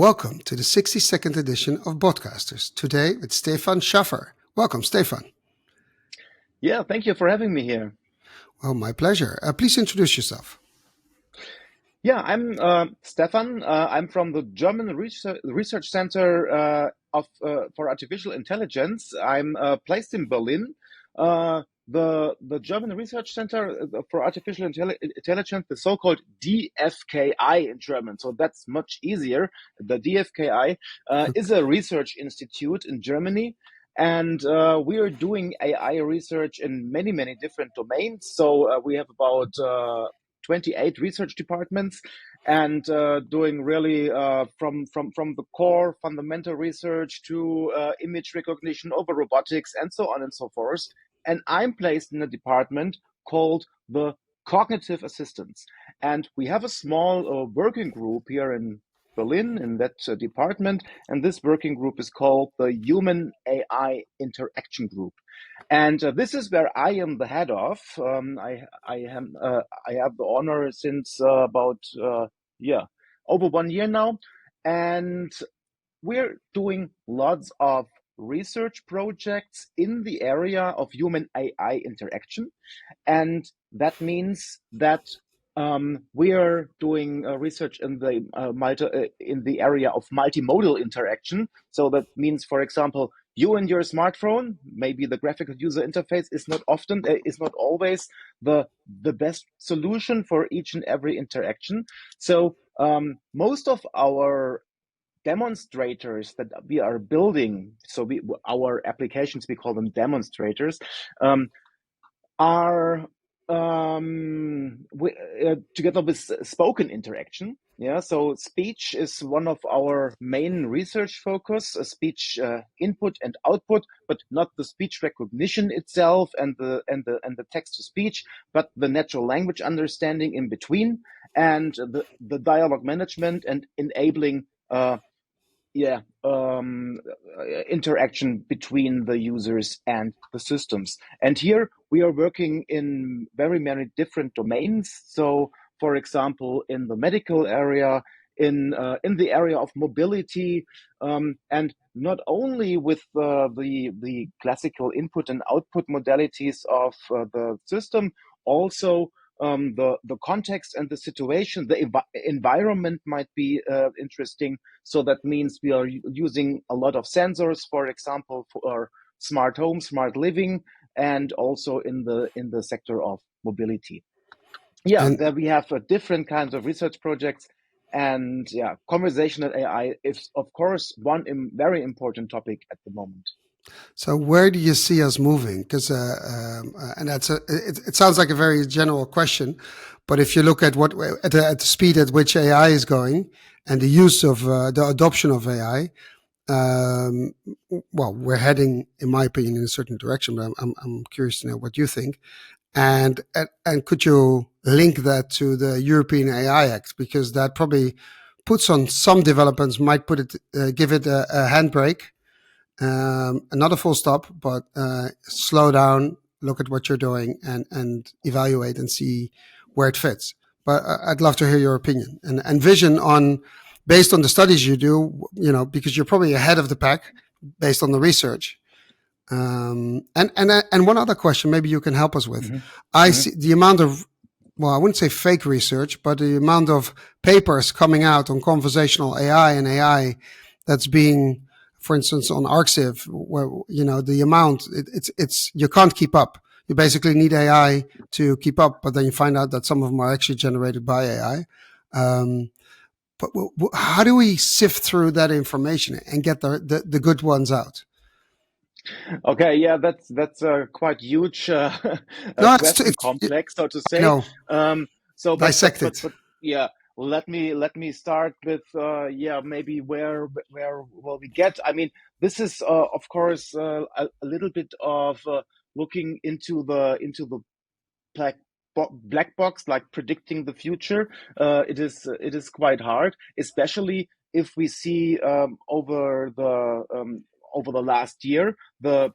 Welcome to the 62nd edition of Botcasters. Today with Stefan Schaffer. Welcome, Stefan. Yeah, thank you for having me here. Well, my pleasure. Please introduce yourself. Yeah, I'm Stefan. I'm from the German Research Center for Artificial Intelligence. I'm placed in Berlin. The German Research Center for Artificial Intelligence, the so-called DFKI in German. So that's much easier. The DFKI is a research institute in Germany. And we are doing AI research in many, many different domains. So we have about 28 research departments and doing really from the core fundamental research to image recognition over robotics and so on and so forth. And I'm placed in a department called the cognitive assistance. And we have a small working group here in Berlin in that department. And this working group is called the Human AI Interaction Group. And this is where I am the head of. I have the honor since about over 1 year now, and we're doing lots of research projects in the area of human AI interaction, and that means that we are doing research in the area of multimodal interaction. So that means, for example, you and your smartphone, maybe the graphical user interface is not always the best solution for each and every interaction. So most of our demonstrators that we are building, our applications, we call them demonstrators, are together with spoken interaction. Yeah, so speech is one of our main research focus, speech input and output, but not the speech recognition itself and the text to speech, but the natural language understanding in between, and the dialogue management and enabling interaction between the users and the systems. And here we are working in very many different domains. So, for example, in the medical area, in the area of mobility, and not only with the classical input and output modalities of the system, also the context and the situation, the environment might be interesting. So that means we are using a lot of sensors, for example, for smart home, smart living, and also in the sector of mobility. Yeah, there we have different kinds of research projects. And yeah, conversational AI is, of course, one very important topic at the moment. So where do you see us moving? Because and it sounds like a very general question, but if you look at at the speed at which AI is going and the use of the adoption of AI, well, we're heading, in my opinion, in a certain direction. But I'm curious to know what you think. And could you link that to the European AI Act, because that probably puts on some developments, might give it a handbrake. Not a full stop, but slow down, look at what you're doing, and evaluate and see where it fits. But I'd love to hear your opinion and vision based on the studies you do, because you're probably ahead of the pack based on the research. And one other question, maybe you can help us with. I see the amount of, well, I wouldn't say fake research, but the amount of papers coming out on conversational AI and AI that's being, for instance, on ArcSiv, where the amount it's you can't keep up. You basically need AI to keep up, but then you find out that some of them are actually generated by AI. But how do we sift through that information and get the good ones out? Okay, yeah, that's a quite huge question, complex, so to say. No, so dissect it. But yeah, let me start with maybe where will we get? I mean, this is of course a little bit of looking into the black box, like predicting the future. It is quite hard, especially if we see over the last year the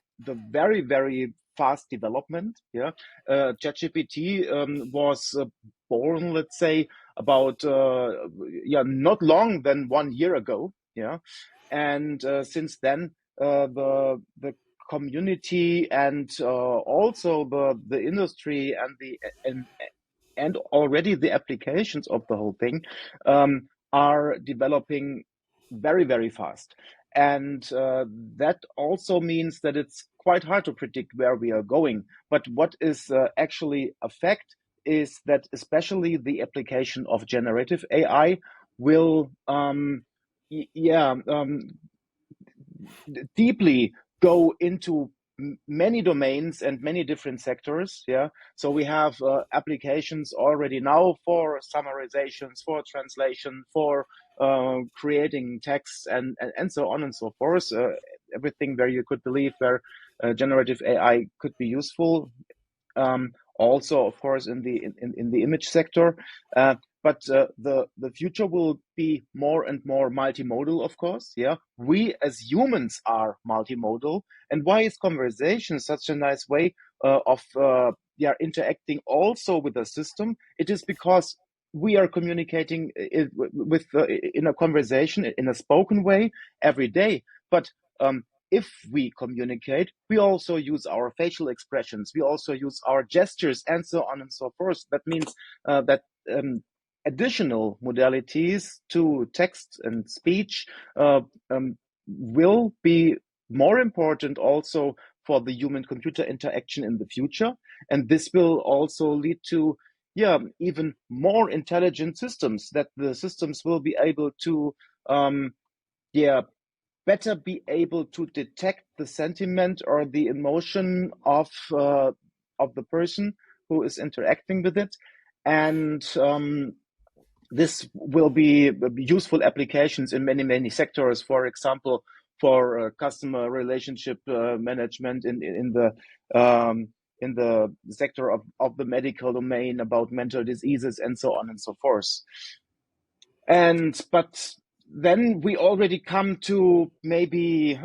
very, very fast development. Yeah, ChatGPT was born, let's say, about not long than 1 year ago. Yeah, and since then, the community and also the industry and already the applications of the whole thing are developing very, very fast. And that also means that it's quite hard to predict where we are going. But what is actually a fact is that especially the application of generative AI will yeah, deeply go into many domains and many different sectors. Yeah, so we have applications already now for summarizations, for translation, for creating text, and so on and so forth. Everything where you could believe where generative AI could be useful, also of course in the image sector. But the future will be more and more multimodal, of course. Yeah, we as humans are multimodal. And why is conversation such a nice way of yeah, interacting also with the system? It is because we are communicating with in a conversation in a spoken way every day. But if we communicate, we also use our facial expressions, we also use our gestures, and so on and so forth. That means that additional modalities to text and speech will be more important also for the human computer interaction in the future. And this will also lead to, yeah, even more intelligent systems, that the systems will be able to yeah, better be able to detect the sentiment or the emotion of the person who is interacting with it. And this will be useful applications in many, many sectors. For example, for customer relationship management in the sector of the medical domain, about mental diseases, and so on and so forth. And but then we already come to maybe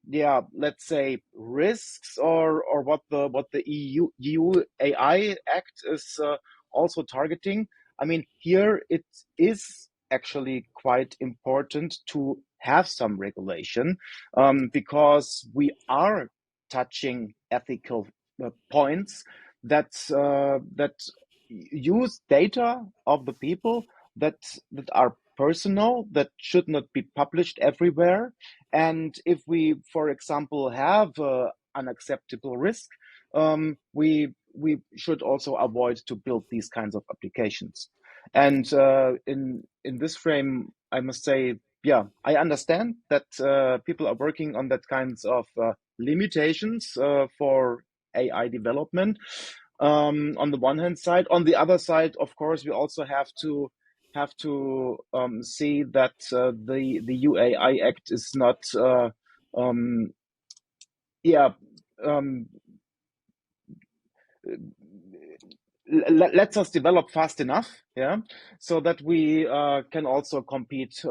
yeah, let's say risks, or what the EU AI Act is also targeting. I mean, here it is actually quite important to have some regulation, because we are touching ethical points that use data of the people, that are personal, that should not be published everywhere. And if we, for example, have unacceptable risk, we should also avoid to build these kinds of applications. And in this frame, I must say, yeah, I understand that people are working on that kinds of limitations for AI development. On the one hand side, on the other side, of course, we also have to see that the UAI Act is not um, yeah um, lets us develop fast enough, yeah, so that we can also compete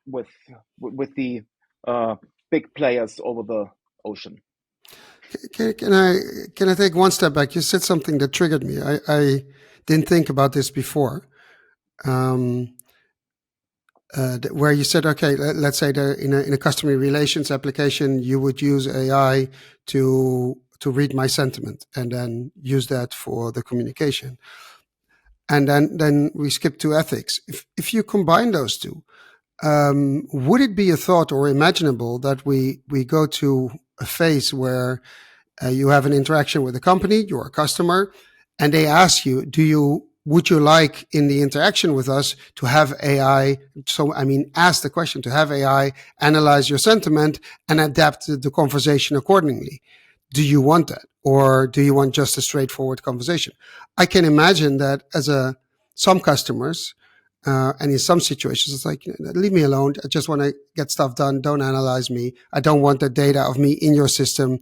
with the big players over the ocean. Can I take one step back? You said something that triggered me. I didn't think about this before. Um, where you said, okay, let's say that in a customer relations application, you would use AI to read my sentiment and then use that for the communication. And then we skip to ethics. If you combine those two, would it be a thought or imaginable that we go to a phase where you have an interaction with a company, you're a customer, and they ask you, would you like in the interaction with us to have AI? So, I mean, ask the question to have AI analyze your sentiment and adapt the conversation accordingly. Do you want that? Or do you want just a straightforward conversation? I can imagine that some customers, and in some situations, it's like, leave me alone. I just want to get stuff done. Don't analyze me. I don't want the data of me in your system.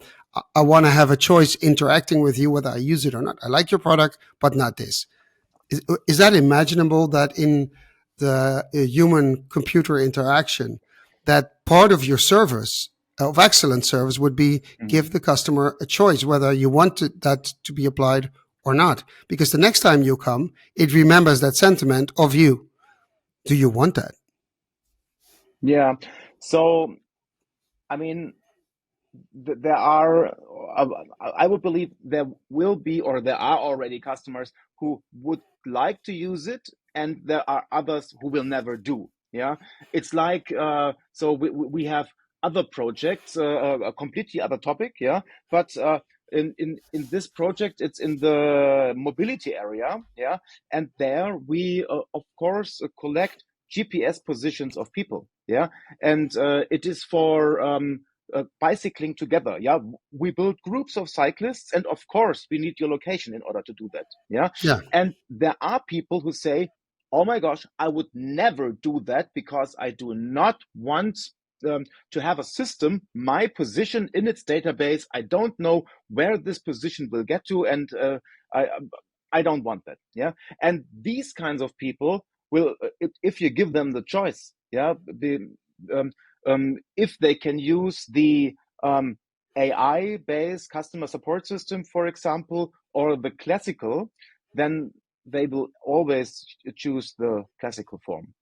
I want to have a choice interacting with you, whether I use it or not. I like your product, but not this. Is that imaginable, that in the human computer interaction, that part of your service of excellent service would be Mhm. give the customer a choice whether you want that to be applied or not? Because the next time you come, it remembers that sentiment of you. Do you want that? Yeah. So, I mean, there are, I would believe there will be, or there are already customers who would like to use it, and there are others who will never do. Yeah. It's like, so we have other projects, a completely other topic. Yeah. But in this project, it's in the mobility area. Yeah. And there we, of course, collect GPS positions of people. Yeah. And it is for, bicycling together. Yeah, we build groups of cyclists, and of course, we need your location in order to do that. Yeah, Yeah. and there are people who say, "Oh my gosh, I would never do that because I do not want." To have a system, my position in its database, I don't know where this position will get to, and I, I don't want that. Yeah, and these kinds of people will, if you give them the choice, yeah, um, if they can use the AI-based customer support system, for example, or the classical, then they will always choose the classical form.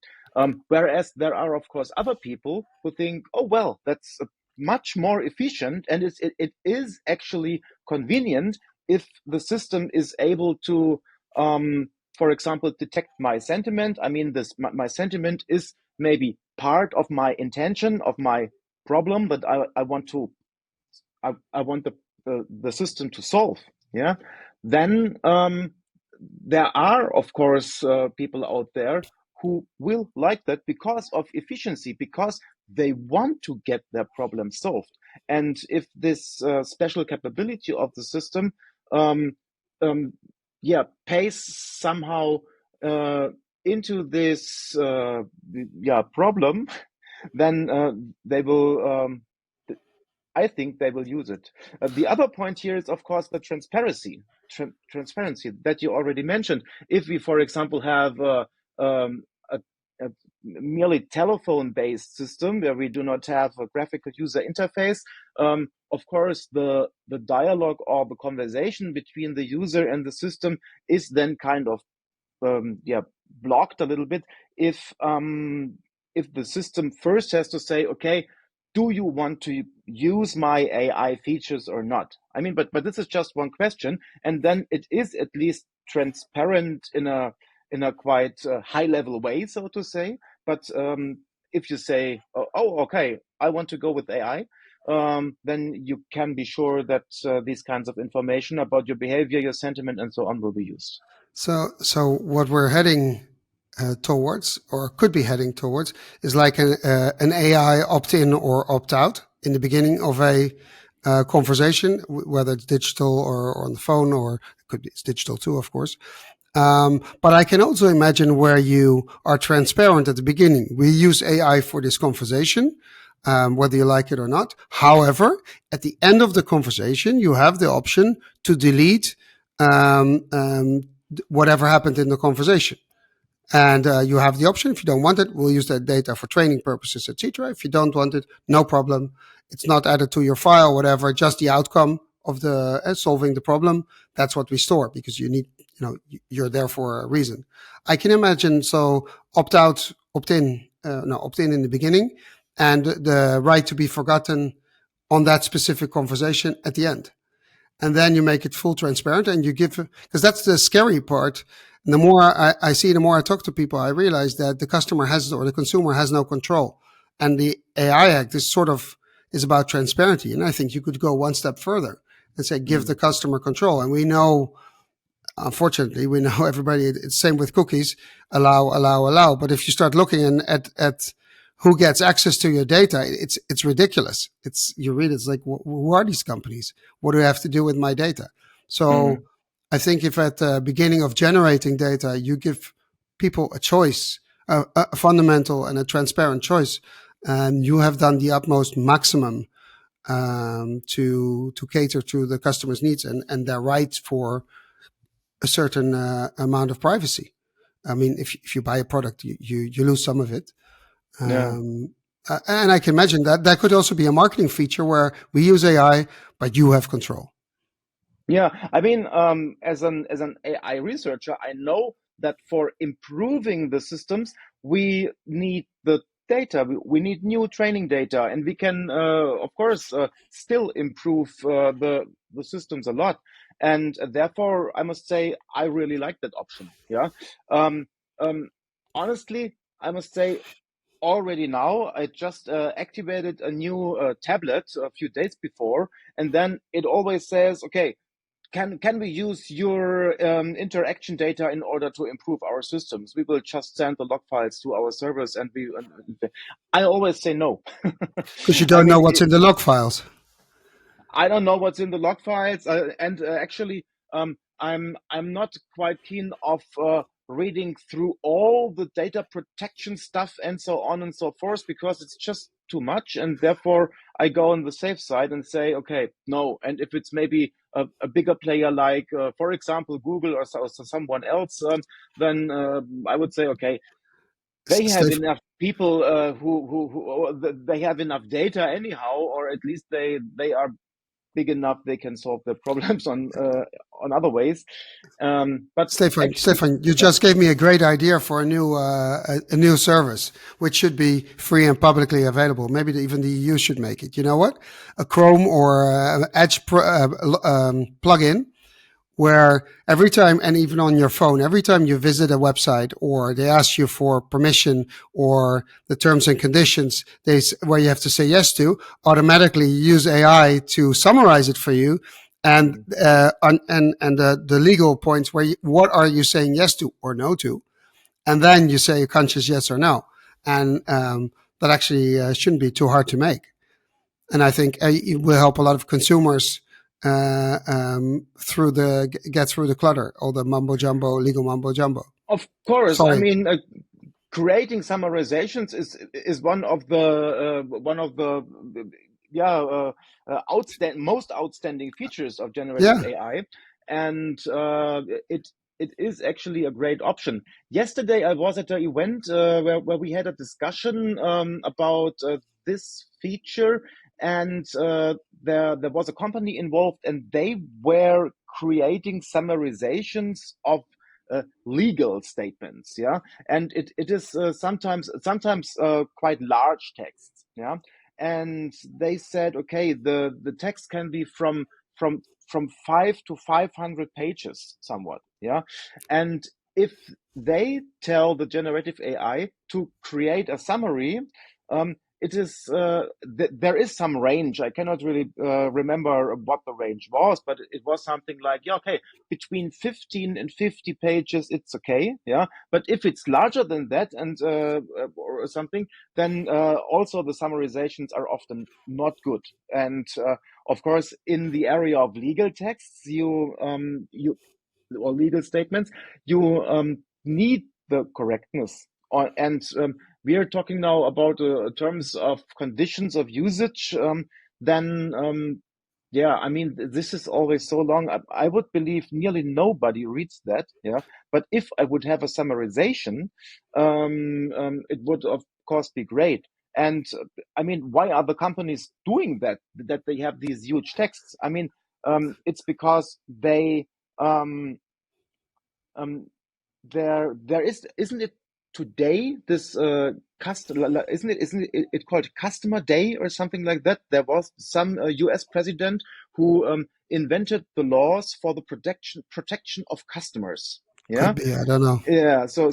Whereas there are, of course, other people who think, oh, well, that's much more efficient, and it is actually convenient if the system is able to, for example, detect my sentiment. I mean, my sentiment is maybe part of my intention, of my problem that I want to, I want the system to solve. Yeah. Then there are, of course, people out there who will like that because of efficiency, because they want to get their problem solved. And if this special capability of the system, um, um, yeah, pays somehow uh, into this yeah, problem, then they will. I think they will use it. The other point here is, of course, the transparency that you already mentioned. If we, for example, have um, a merely telephone-based system where we do not have a graphical user interface, of course, the dialogue or the conversation between the user and the system is then kind of yeah, blocked a little bit if the system first has to say, okay, do you want to use my AI features or not? I mean, but this is just one question, and then it is at least transparent in a quite high level way, so to say. But if you say, oh, okay, I want to go with AI, then you can be sure that these kinds of information about your behavior, your sentiment, and so on will be used. So what we're heading towards, or could be heading towards, is like an AI opt-in or opt-out in the beginning of a conversation, whether it's digital or on the phone, or it could be it's digital too, of course. But I can also imagine where you are transparent at the beginning. We use AI for this conversation, whether you like it or not. However, at the end of the conversation, you have the option to delete um, um, whatever happened in the conversation. And you have the option. If you don't want it, we'll use that data for training purposes, etc. If you don't want it, no problem. It's not added to your file, whatever. Just the outcome of the solving the problem. That's what we store because you need, you're there for a reason. I can imagine. So opt out, opt in, no, opt in the beginning, and the right to be forgotten on that specific conversation at the end. And then you make it full transparent and you give, because that's the scary part. And the more I see, the more I talk to people, I realize that the customer has, or the consumer has no control. And the AI Act is is about transparency. And I think you could go one step further and say, give the customer control. And we know, unfortunately, we know everybody, it's same with cookies, allow. But if you start looking at who gets access to your data, it's ridiculous. You read it's like, who are these companies? What do I have to do with my data? So I think if at the beginning of generating data, you give people a choice, a fundamental and a transparent choice, and you have done the utmost maximum to cater to the customer's needs and their right for a certain amount of privacy. I mean, if you buy a product, you lose some of it. Yeah. And I can imagine that could also be a marketing feature where we use AI, but you have control. Yeah, I mean, as an AI researcher, I know that for improving the systems, we need the data. We need new training data, and we can, of course, still improve the systems a lot. And therefore, I must say I really like that option. Yeah. Um, Honestly, I must say already now I just activated a new tablet a few days before, and then it always says, okay, can we use your interaction data in order to improve our systems? We will just send the log files to our servers, and I always say no. Because you I don't know mean, what's in the log files. I don't know what's in the log files, and actually, I'm not quite keen of reading through all the data protection stuff and so on and so forth, because it's just too much, and therefore I go on the safe side and say, okay, no. And if it's maybe a bigger player like, for example, Google or someone else, then I would say, okay, they have Stefan, enough people they have enough data anyhow, or at least they are big enough they can solve the problems on other ways. But actually, Stefan, you yeah. just gave me a great idea for a new service, which should be free and publicly available. Maybe even the EU should make it. You know what? A Chrome or Edge plugin where every time, and even on your phone, every time you visit a website or they ask you for permission or the terms and conditions where you have to say yes to, automatically use AI to summarize it for you. And Mhm. the legal points where what are you saying yes to or no to, and then you say a conscious yes or no, and that actually shouldn't be too hard to make. And I think it will help a lot of consumers get through the clutter, all the mumbo jumbo, legal mumbo jumbo. Of course, I Sorry, mean, creating summarizations is one of the yeah most outstanding features of generative yeah, AI, and it is actually a great option. Yesterday, I was at an event where we had a discussion about this feature, and there was a company involved, and they were creating summarizations of legal statements. Yeah, and it is sometimes quite large texts. Yeah, and they said, okay, the text can be from 5 to 500 pages, somewhat. Yeah, and if they tell the generative AI to create a summary, it is there is some range. I cannot really remember what the range was, but it was something like, yeah, okay, between 15 and 50 pages, it's okay. Yeah, but if it's larger than that and or something, then also the summarizations are often not good. And of course, in the area of legal texts, you or legal statements, you need the correctness. And we are talking now about terms of conditions of usage. Then, yeah, I mean, this is always so long. I would believe nearly nobody reads that. Yeah, but if I would have a summarization, it would of course be great. And I mean, why are the companies doing that? That they have these huge texts? I mean, it's because they um, um, there is, isn't it today, this isn't it called customer day or something like that? There was some US president who invented the laws for the protection of customers. Yeah, could be. I don't know. yeah, so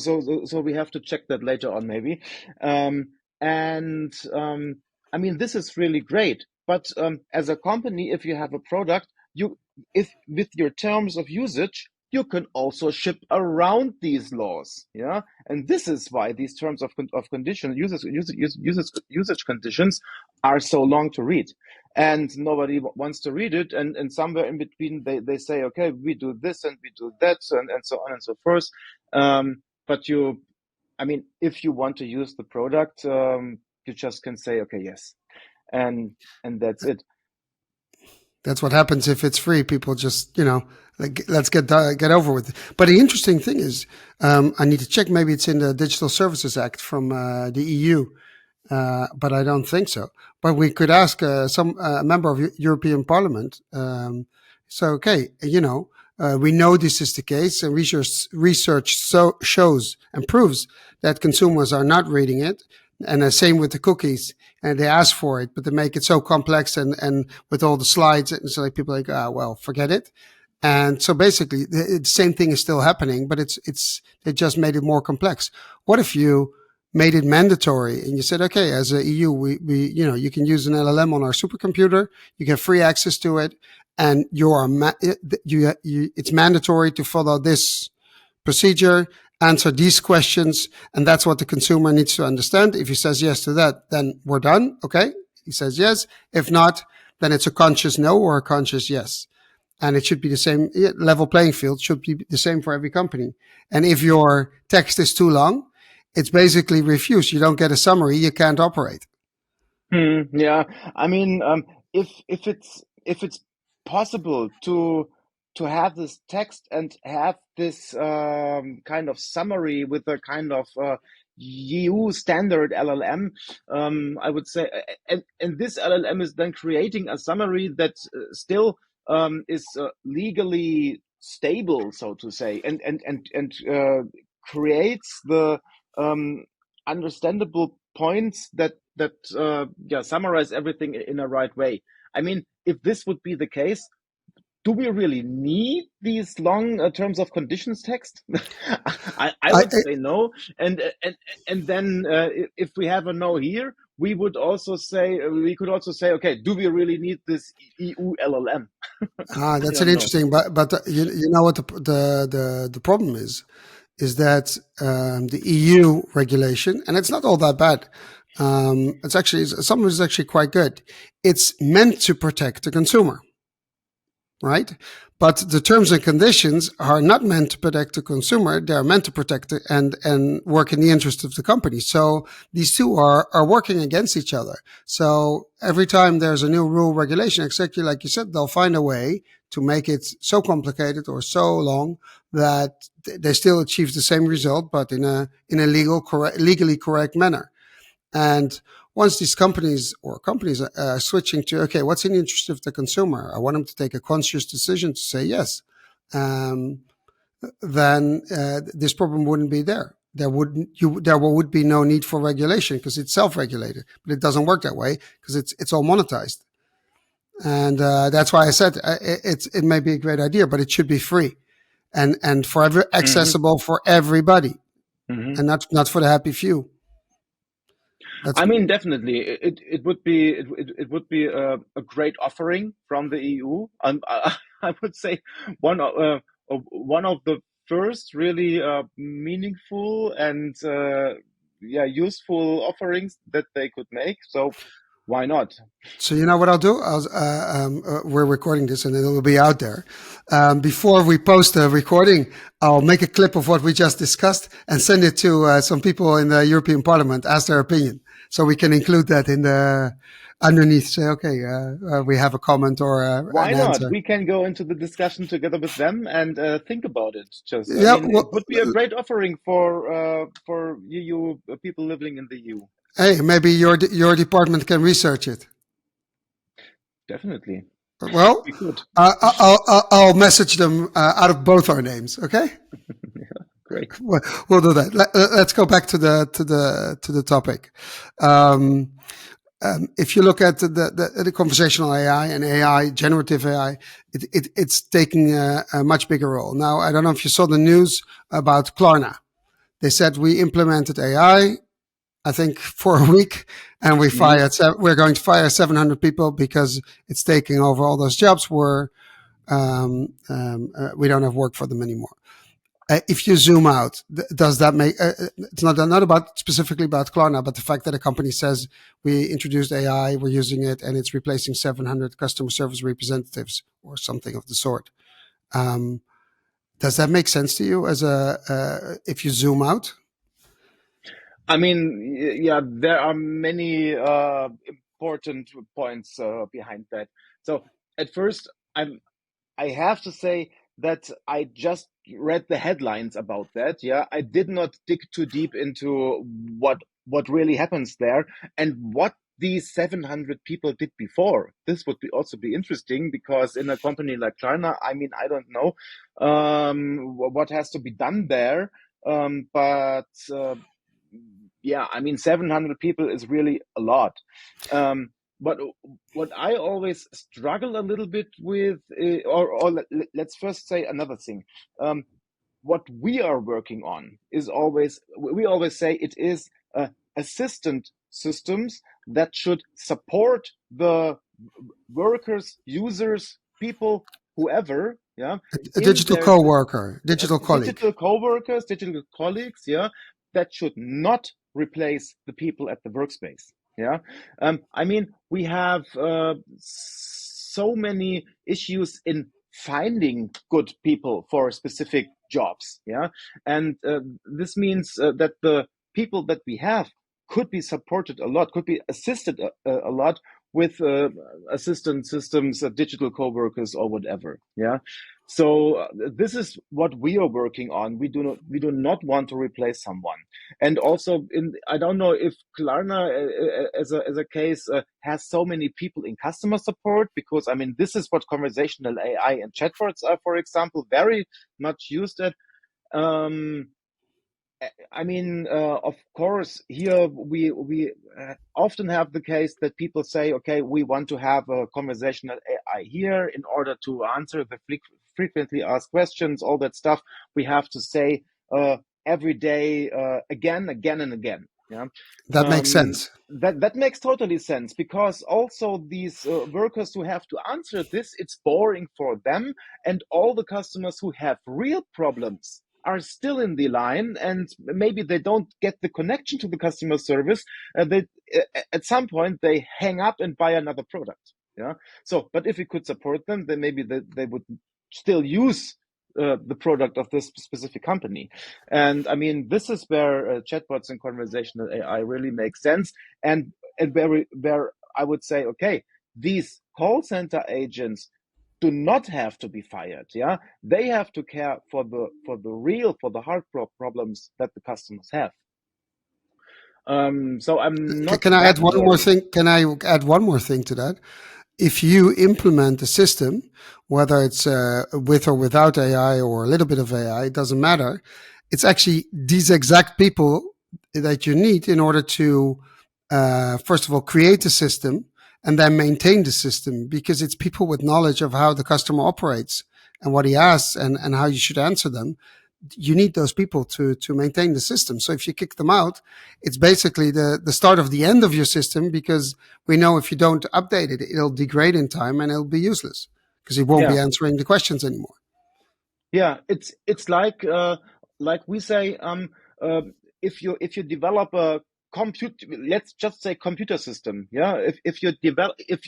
we have to check that later on, maybe. And I mean, this is really great. But as a company, if you have a product, you if with your terms of usage, you can also ship around these laws. Yeah, and this is why these terms of condition usage conditions are so long to read, and nobody wants to read it. And somewhere in between, they say, okay, we do this and we do that, and so on and so forth. But I mean, if you want to use the product, you just can say, okay, yes, and that's it. That's what happens if it's free. People just, like, let's get over with it. But the interesting thing is, I need to check. Maybe it's in the Digital Services Act from the EU, but I don't think so. But we could ask some member of European Parliament. So, okay, we know this is the case, and research shows and proves that consumers are not reading it. And the same with the cookies. And they ask for it, but they make it so complex and with all the slides, and so like people are like, well, forget it. And so basically, the same thing is still happening, but they just made it more complex. What if you made it mandatory and you said, okay, as a EU, you can use an LLM on our supercomputer, you get free access to it, and it's mandatory to follow this procedure, answer these questions, and that's what the consumer needs to understand. If he says yes to that, then we're done. Okay, he says yes. If not, then it's a conscious no or a conscious yes. And it should be the same level playing field, should be the same for every company. And if your text is too long, it's basically refused. You don't get a summary, you can't operate. Yeah, I mean, if it's possible to have this text and have this kind of summary with a kind of EU standard LLM, I would say, and this LLM is then creating a summary that still is legally stable, so to say, and creates the um, understandable points that yeah, summarize everything in a right way. I mean, if this would be the case, do we really need these long terms of conditions text? I I, would say no. And then if we have a no here, we could also say, okay, do we really need this EU LLM? I that's an don't know. interesting, but you know what the problem is that the EU regulation, and it's not all that bad. It's actually some of it is actually quite good. It's meant to protect the consumer, right? But the terms and conditions are not meant to protect the consumer. They are meant to protect and work in the interest of the company. So these two are working against each other. So every time there's a new rule regulation, exactly like you said, they'll find a way to make it so complicated or so long that they still achieve the same result, but in a legally correct manner. And once these companies are switching to, okay, what's in the interest of the consumer? I want them to take a conscious decision to say yes. Um, then this problem wouldn't be there. There would be no need for regulation because it's self-regulated, but it doesn't work that way because it's all monetized. And that's why I said it may be a great idea, but it should be free and forever Hmm. accessible for everybody Hmm. and not for the happy few. That's I mean, definitely, it would be a great offering from the EU, and I would say one of the first really meaningful and yeah, useful offerings that they could make. So why not? So you know what I'll do? We're recording this and it will be out there. Before we post the recording, I'll make a clip of what we just discussed and send it to some people in the European Parliament, ask their opinion, so we can include that in the underneath. Say, okay, we have a comment or Why an not? answer. We can go into the discussion together with them and think about it. Just, I Yeah. mean, it Well, would be a great offering for EU people living in the EU. hey, maybe your department can research it. Definitely, Well, we could. I'll message them out of both our names. Okay. Great. We'll do that. Let's go back to the topic. Um, if you look at the conversational AI and AI, generative AI, it's taking a much bigger role. Now, I don't know if you saw the news about Klarna. They said we implemented I think, for a week, and Hmm. we're going to fire 700 people because it's taking over all those jobs. We don't have work for them anymore. If you zoom out, does that make it's not about specifically about Klarna, but the fact that a company says we introduced AI, we're using it, and it's replacing 700 customer service representatives or something of the sort. Um, does that make sense to you as a if you zoom out? I mean, yeah, there are many important points behind that. So at first, I have to say that I just read the headlines about that. Yeah, I did not dig too deep into what really happens there and what these 700 people did before. This would be also be interesting because in a company like Klarna, I mean, I don't know what has to be done there, but yeah, I mean, 700 people is really a lot. Um, but what I always struggle a little bit with, let's first say another thing. What we are working on is always, we always say it is assistant systems that should support the workers, users, people, whoever, yeah, A in digital their co-worker, digital colleague. digital co-workers, digital colleagues, yeah, that should not replace the people at the workspace. Yeah, I mean, we have so many issues in finding good people for specific jobs. Yeah, and this means that the people that we have could be supported a lot, could be assisted a lot with assistant systems, digital co-workers, or whatever. Yeah, so this is what we are working on. We do not want to replace someone. And also, I don't know if Klarna, as a case, has so many people in customer support, because I mean this is what conversational AI and chatbots are, for example, very much used at. Um, I mean, of course, here we often have the case that people say, okay, we want to have a conversational AI here in order to answer the frequently asked questions, all that stuff. We have to say every day, again, again, and again. Yeah, That makes sense. that makes totally sense, because also these workers who have to answer this, it's boring for them, and all the customers who have real problems are still in the line, and maybe they don't get the connection to the customer service. They at some point they hang up and buy another product. Yeah. So, but if we could support them, then maybe they would still use the product of this specific company. And I mean, this is where chatbots and conversational AI really make sense, and where I would say, okay, these call center agents do not have to be fired. Yeah, they have to care for the hard problems that the customers have. So I'm not Can I add that one more worried. thing? Can I add one more thing to that? If you implement a system, whether it's with or without AI or a little bit of AI, it doesn't matter. It's actually these exact people that you need in order to, first of all, create the system and then maintain the system, because it's people with knowledge of how the customer operates and what he asks, and how you should answer them. You need those people to maintain the system. So if you kick them out, it's basically the start of the end of your system, because we know if you don't update it, it'll degrade in time and it'll be useless because it won't be Yeah, answering the questions anymore. yeah. It's like we say, uh, if you develop a compute, let's just say computer system. Yeah, if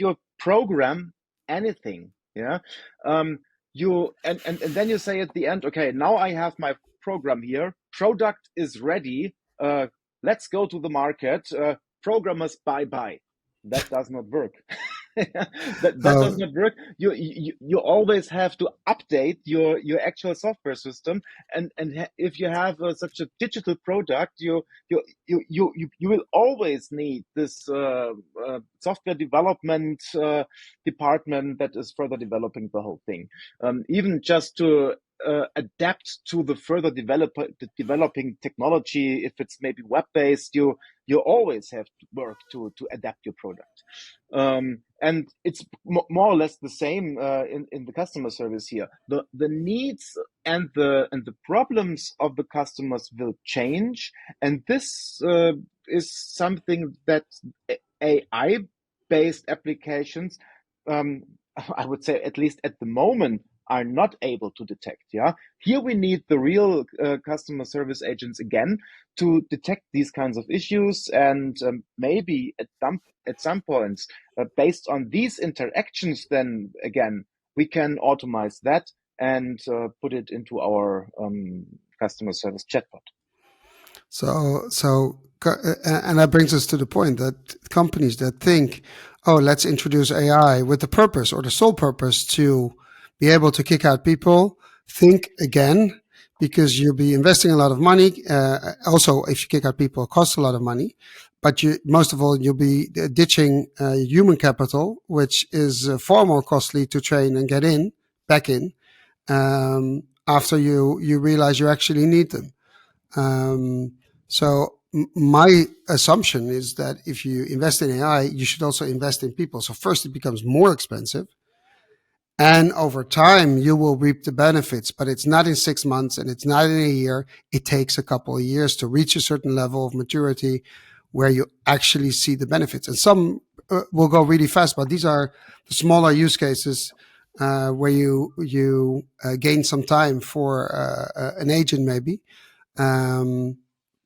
you program anything. Yeah, um, you and then you say at the end, okay, now I have my program here. Product is ready. Let's go to the market. Programmers, bye bye. That does not work. That does Uh, not work. You always have to update your actual software system, and if you have such a digital product, you will always need this software development department that is further developing the whole thing, even just to adapt to the further developing technology. If it's maybe web based, you always have to work to adapt your product. And it's more or less the same in the customer service here. The needs and the problems of the customers will change, and this is something that AI based applications, um, I would say, at least at the moment, are not able to detect. Yeah, here we need the real customer service agents again to detect these kinds of issues, and maybe at some points, based on these interactions, then again we can automate that and put it into our customer service chatbot. and that brings us to the point that companies that think, oh, let's introduce AI with the purpose or the sole purpose to be able to kick out people, think again, because you'll be investing a lot of money. Also, if you kick out people, it costs a lot of money. But most of all, you'll be ditching human capital, which is far more costly to train and get back in, after you realize you actually need them. Um, so my assumption is that if you invest in AI, you should also invest in people. So first, it becomes more expensive, and over time, you will reap the benefits. But it's not in 6 months, and it's not in a year. It takes a couple of years to reach a certain level of maturity where you actually see the benefits. And some will go really fast, but these are the smaller use cases where you gain some time for an agent, maybe. Um,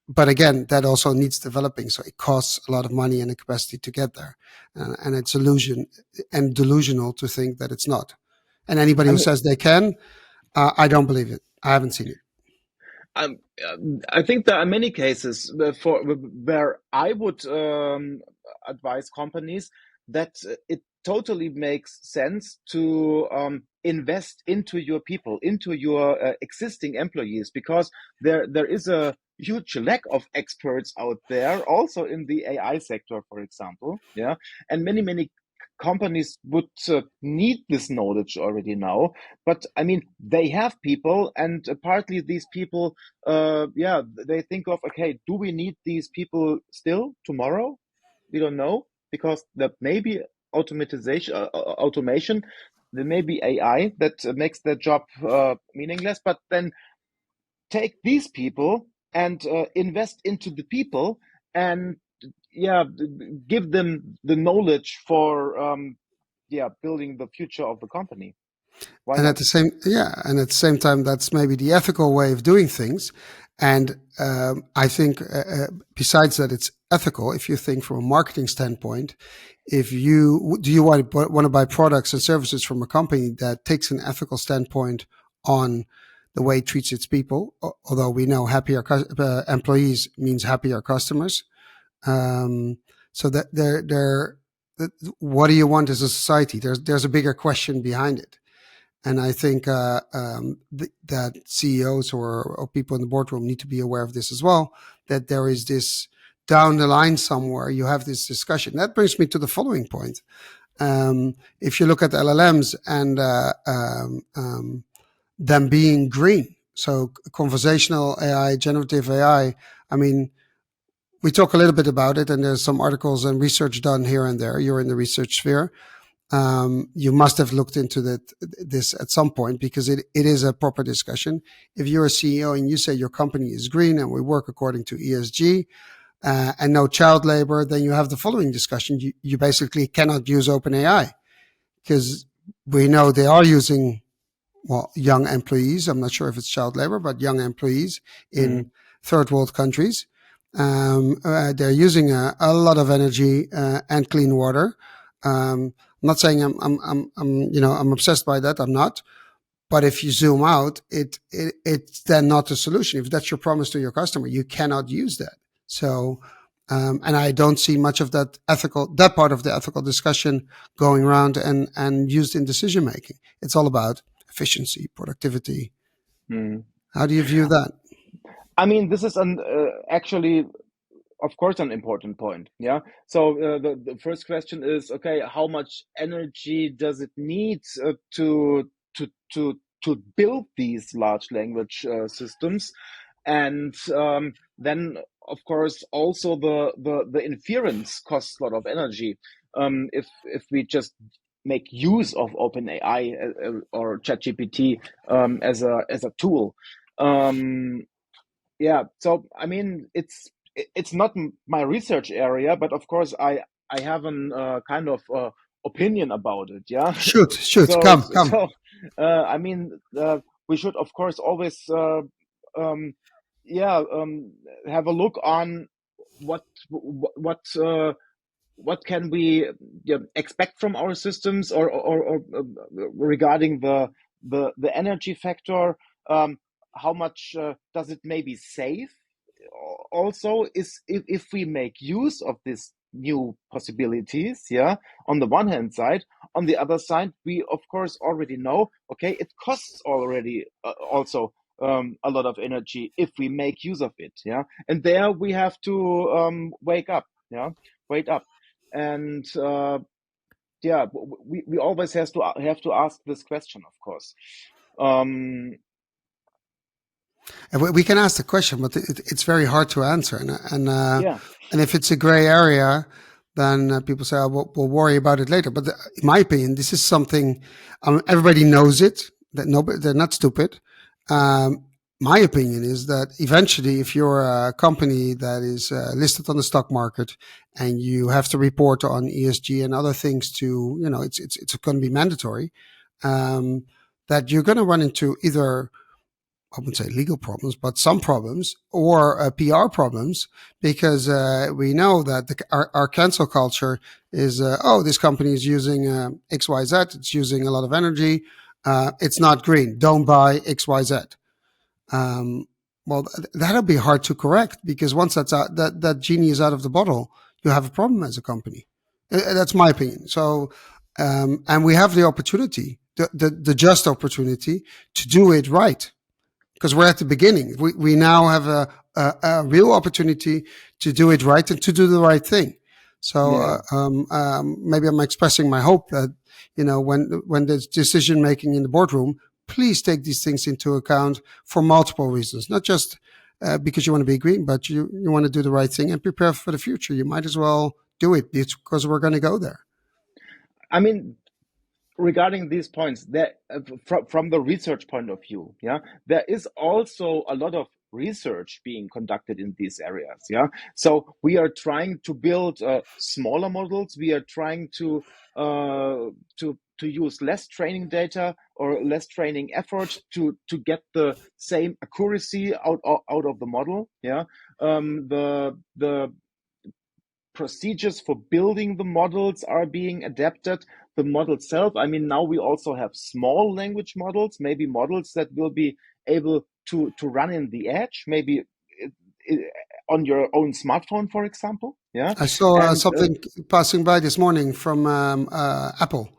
but again, that also needs developing, so it costs a lot of money and a capacity to get there, and it's illusion and delusional to think that it's not. And anybody I who mean, says they can, I don't believe it. I haven't seen it. I'm, I think there are many cases where I would advise companies that it totally makes sense to invest into your people, into your existing employees, because there is a huge lack of experts out there, also in the AI sector, for example. Yeah, and many companies would need this knowledge already now. But I mean, they have people, and partly these people yeah, they think of, okay, do we need these people still tomorrow? We don't know, because there may be automation, there may be AI that makes their job meaningless. But then take these people and invest into the people, and yeah, give them the knowledge for yeah, building the future of the company. Why And at not? the same, yeah, and at the same time, that's maybe the ethical way of doing things. And I think, besides that, it's ethical. If you think from a marketing standpoint, if you do you want to buy products and services from a company that takes an ethical standpoint on the way it treats its people, although we know happier employees means happier customers. Um, so that what do you want as a society? There's a bigger question behind it. And I think that CEOs or people in the boardroom need to be aware of this as well, that there is this down the line somewhere, you have this discussion. That brings me to the following point. If you look at LLMs and them being green, so conversational AI, generative AI, I mean, we talk a little bit about it, and there's some articles and research done here and there. You're in the research sphere. You must have looked into this at some point, because it is a proper discussion. If you're a CEO and you say your company is green and we work according to ESG and no child labor, then you have the following discussion. You basically cannot use OpenAI, because we know they are using, well, young employees. I'm not sure if it's child labor, but young employees in Mm. third world countries. They're using a lot of energy and clean water. I'm not saying I'm obsessed by that. I'm not. But if you zoom out, it's then not a solution. If that's your promise to your customer, you cannot use that. So, and I don't see much of that part of the ethical discussion going around and used in decision making. It's all about efficiency, productivity. Mm. How do you view that? I mean, this is an actually, of course, an important point. Yeah. So the first question is, okay, how much energy does it need to build these large language systems? And then, of course, also the inference costs a lot of energy. If we just make use of OpenAI or ChatGPT as a tool. Um, yeah, so I mean, it's not my research area, but of course I have an kind of opinion about it. Yeah. Shoot, so come. so I mean, we should of course always um, yeah, have a look on what what can we, yeah, expect from our systems, or regarding the energy factor. Um, how much does it maybe save? Also, is if we make use of these new possibilities, yeah, on the one hand side, on the other side, we of course already know, okay, it costs already also a lot of energy if we make use of it, yeah, and there we have to wake up, yeah, wake up. And yeah, we always have to ask this question, of course. um And we can ask the question, but it's very hard to answer. Yeah, And if it's a gray area, then people say, oh, we'll worry about it later. But in my opinion, this is something everybody knows it. That nobody, they're not stupid. Um, my opinion is that eventually, if you're a company that is listed on the stock market and you have to report on ESG and other things to, it's going to be mandatory. That you're going to run into either, I wouldn't say legal problems, but some problems or PR problems, because we know that our cancel culture is, this company is using XYZ, it's using a lot of energy, it's not green, don't buy XYZ. Um, well, that'll be hard to correct, because once that's out, that genie is out of the bottle, you have a problem as a company. That's my opinion. So, and we have the opportunity, the just opportunity to do it right, because we're at the beginning. We now have a real opportunity to do it right and to do the right thing. So yeah. maybe I'm expressing my hope that, when there's decision making in the boardroom, please take these things into account for multiple reasons, not just because you want to be green, but you want to do the right thing and prepare for the future. You might as well do it because we're going to go there. I mean, regarding these points, that from the research point of view, yeah, there is also a lot of research being conducted in these areas. Yeah, so we are trying to build smaller models. We are trying uh, to use less training data or less training effort to get the same accuracy out of the model. Yeah, the procedures for building the models are being adapted. The model itself, I mean, now we also have small language models, maybe models that will be able to run in the edge, maybe it, on your own smartphone, for example. Yeah, I saw and something passing by this morning from Apple.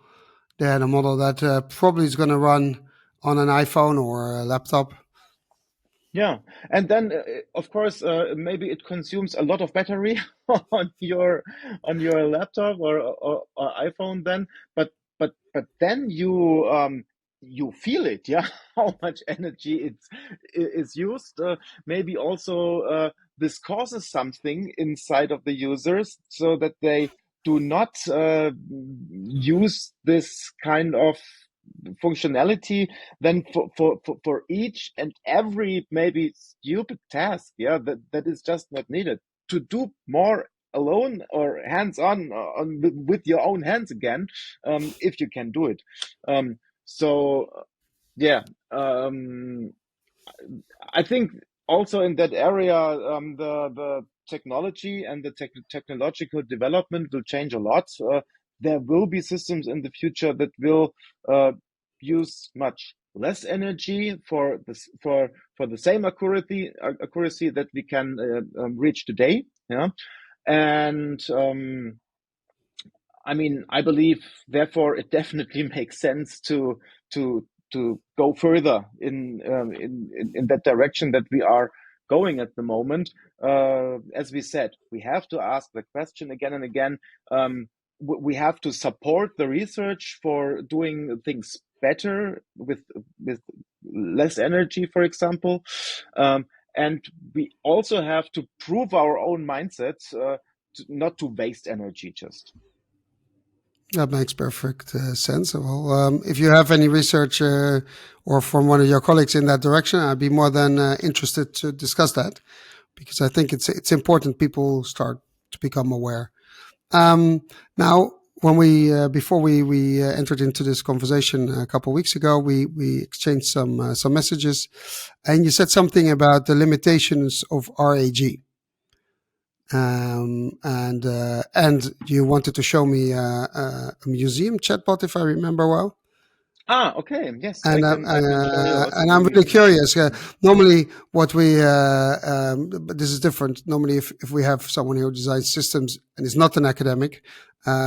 They had a model that probably is going to run on an iPhone or a laptop. yeah, and then of course maybe it consumes a lot of battery on your laptop or iPhone then, but then you feel it, yeah, how much energy is used. Maybe also this causes something inside of the users so that they do not use this kind of functionality then for each and every maybe stupid task, yeah, that is just not needed to do more alone or hands on with your own hands again, if you can do it. So yeah, um, I think also in that area, the technology and the technological development will change a lot. There will be systems in the future that will uh, use much less energy for this for the same accuracy that we can reach today. Yeah, and I mean, I believe, therefore, it definitely makes sense to to go further in that direction that we are going at the moment. As we said, we have to ask the question again and again. We have to support the research for doing things better with less energy, for example, and we also have to prove our own mindsets, not to waste energy just. That makes perfect sense. Well, if you have any research or from one of your colleagues in that direction, I'd be more than interested to discuss that, because I think it's important people start to become aware. Now, when we before we entered into this conversation a couple of weeks ago, we exchanged some messages, and you said something about the limitations of RAG. And you wanted to show me a museum chatbot, if I remember well. Ah, okay. Yes, And I can show you also the I'm really museum. curious. Normally, what we but this is different. Normally, if we have someone who designs systems and is not an academic,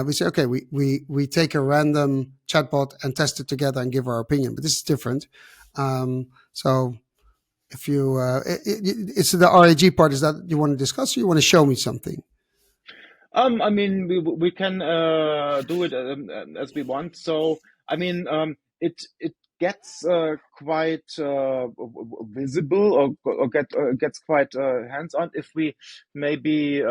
we say, okay, we take a random chatbot and test it together and give our opinion. But this is different. So if you, it's the RAG part. Is that you want to discuss, or you want to show me something? I mean, we can do it as we want. So, I mean, it gets quite visible or gets quite hands-on if we maybe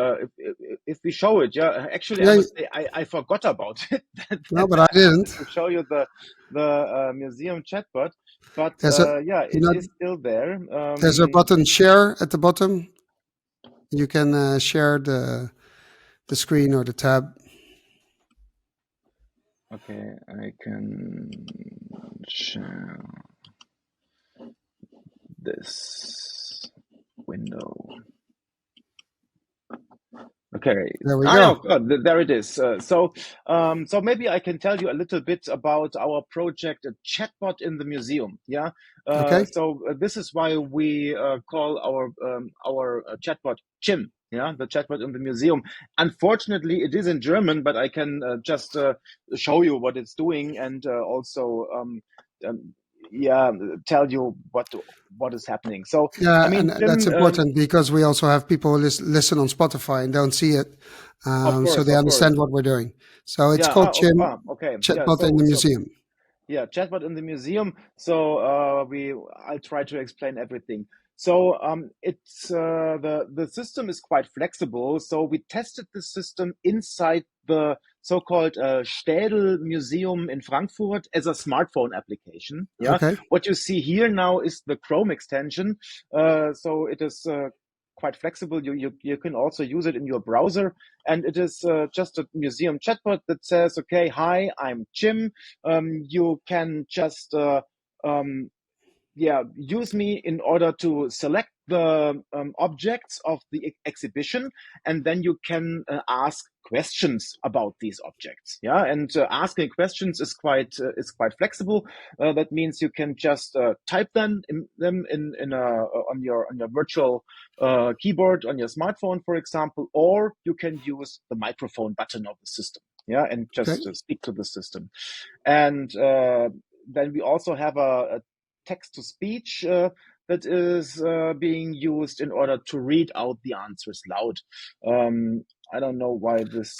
if we show it. Yeah, actually, I Yeah, must say I forgot about it no, that but I I wanted didn't. to show you the museum chatbot, but There's a, yeah, you it know, is still there. there's a button share at the bottom. You can share the screen or the tab. Okay, I can share this window. Okay. There we Ah, yeah, go. good. There it is. So maybe I can tell you a little bit about our project, a chatbot in the museum. Yeah. Okay. This is why we call our chatbot Jim. Yeah, the chatbot in the museum. Unfortunately, it is in German, but I can just show you what it's doing and also um, yeah, tell you what is happening. So, I Yeah, and mean, that's Jim. important because we also have people who listen on Spotify and don't see it, so they Of course. understand what we're doing. So it's Yeah. called Chim Okay. Yeah. Chatbot in the So Museum. yeah, chatbot in the museum. So I'll try to explain everything. So it's the system is quite flexible. So we tested the system inside the so-called Städel Museum in Frankfurt as a smartphone application. Yeah, Okay. what you see here now is the Chrome extension. So it is quite flexible. You can also use it in your browser, and it is just a museum chatbot that says, "Okay, hi, I'm Jim. You can just um, yeah, use me in order to select the objects of the exhibition, and then you can ask questions about these objects. Yeah, and asking questions is quite flexible. That means you can just type them in on your virtual keyboard on your smartphone, for example, or you can use the microphone button of the system. Yeah, and Okay. just speak to the system. And then we also have a text to speech that is being used in order to read out the answers loud. I don't know why Can, this.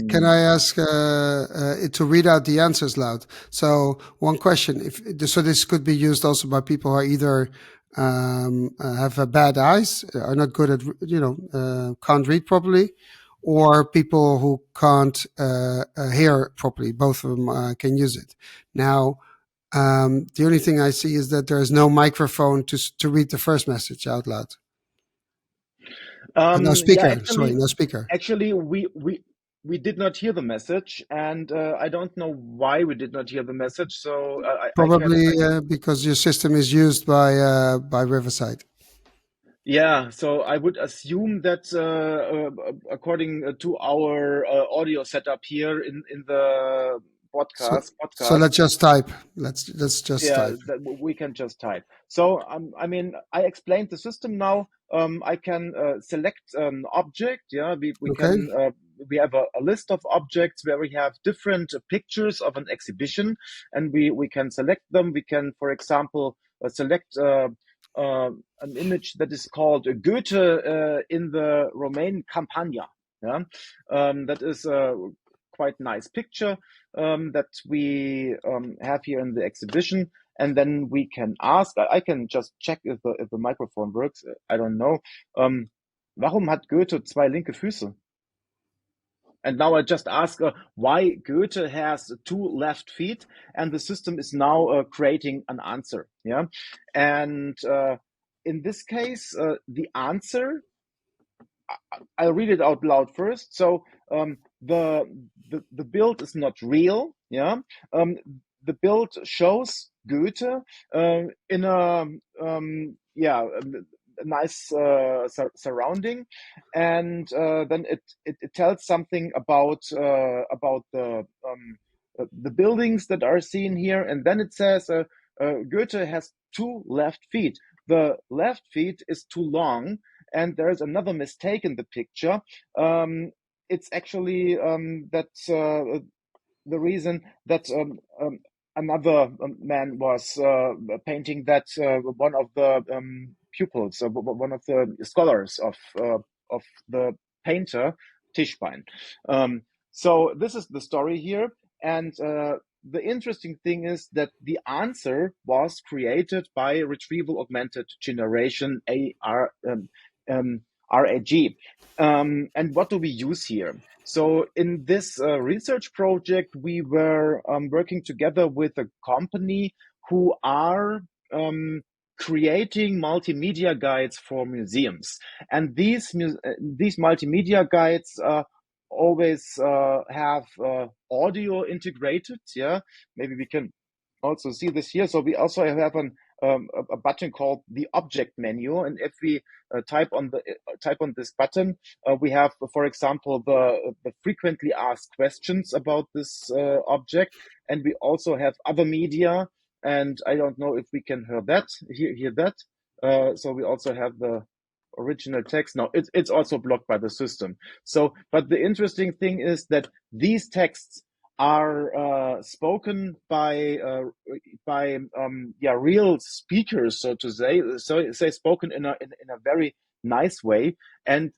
can I ask it to read out the answers loud? So one question: if so, this could be used also by people who are either have bad eyes, are not good at can't read properly, or people who can't hear properly. Both of them can use it. Now, the only thing I see is that there is no microphone to read the first message out loud. No Yeah, speaker. Sorry, no speaker. actually, we did not hear the message, and I don't know why we did not hear the message. So Probably I can. because your system is used by Riverside. Yeah, so I would assume that according to our audio setup here in the So so podcast, let's just type. Let's just yeah, type. that we can just type. So I mean, I explained the system now. I can select an object. Yeah, we Okay. can we have a list of objects where we have different pictures of an exhibition, and we can select them. We can, for example, select an image that is called Goethe in the Romaine Campagna. Yeah, that is a quite nice picture that we have here in the exhibition. And then we can ask, I can just check if the microphone works. I don't know. Warum hat Goethe zwei linke Füße? And now I just ask why Goethe has two left feet, and the system is now creating an answer. Yeah, and in this case, the answer I'll read it out loud first. So the build is not real. Yeah, the build shows Goethe in a nice surrounding, and then it tells something about the buildings that are seen here, and then it says Goethe has two left feet. The left feet is too long, and there's another mistake in the picture. It's actually that's the reason that another man was painting that one of the pupils, one of the scholars of the painter Tischbein. So this is the story here, and the interesting thing is that the answer was created by retrieval augmented generation um, RAG. And what do we use here? So in this research project, we were working together with a company who are creating multimedia guides for museums. And these multimedia guides always have audio integrated. Yeah, maybe we can also see this here. So we also have a button called the object menu, and if we type on this button, we have, for example, the frequently asked questions about this object, and we also have other media. And I don't know if we can hear that. So we also have the original text. No, it's also blocked by the system. So, but the interesting thing is that these texts are spoken by real speakers, so to say. So say spoken in a very nice way. And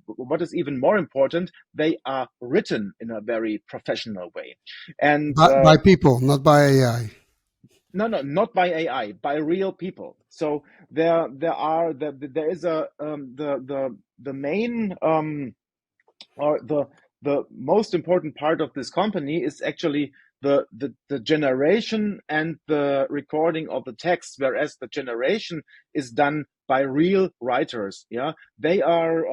what is even more important, they are written in a very professional way. And By people, not by AI. no, no, not by AI, by real people. So there is the main or the most important part of this company is actually the generation and the recording of the text, whereas the generation is done by real writers. Yeah, they are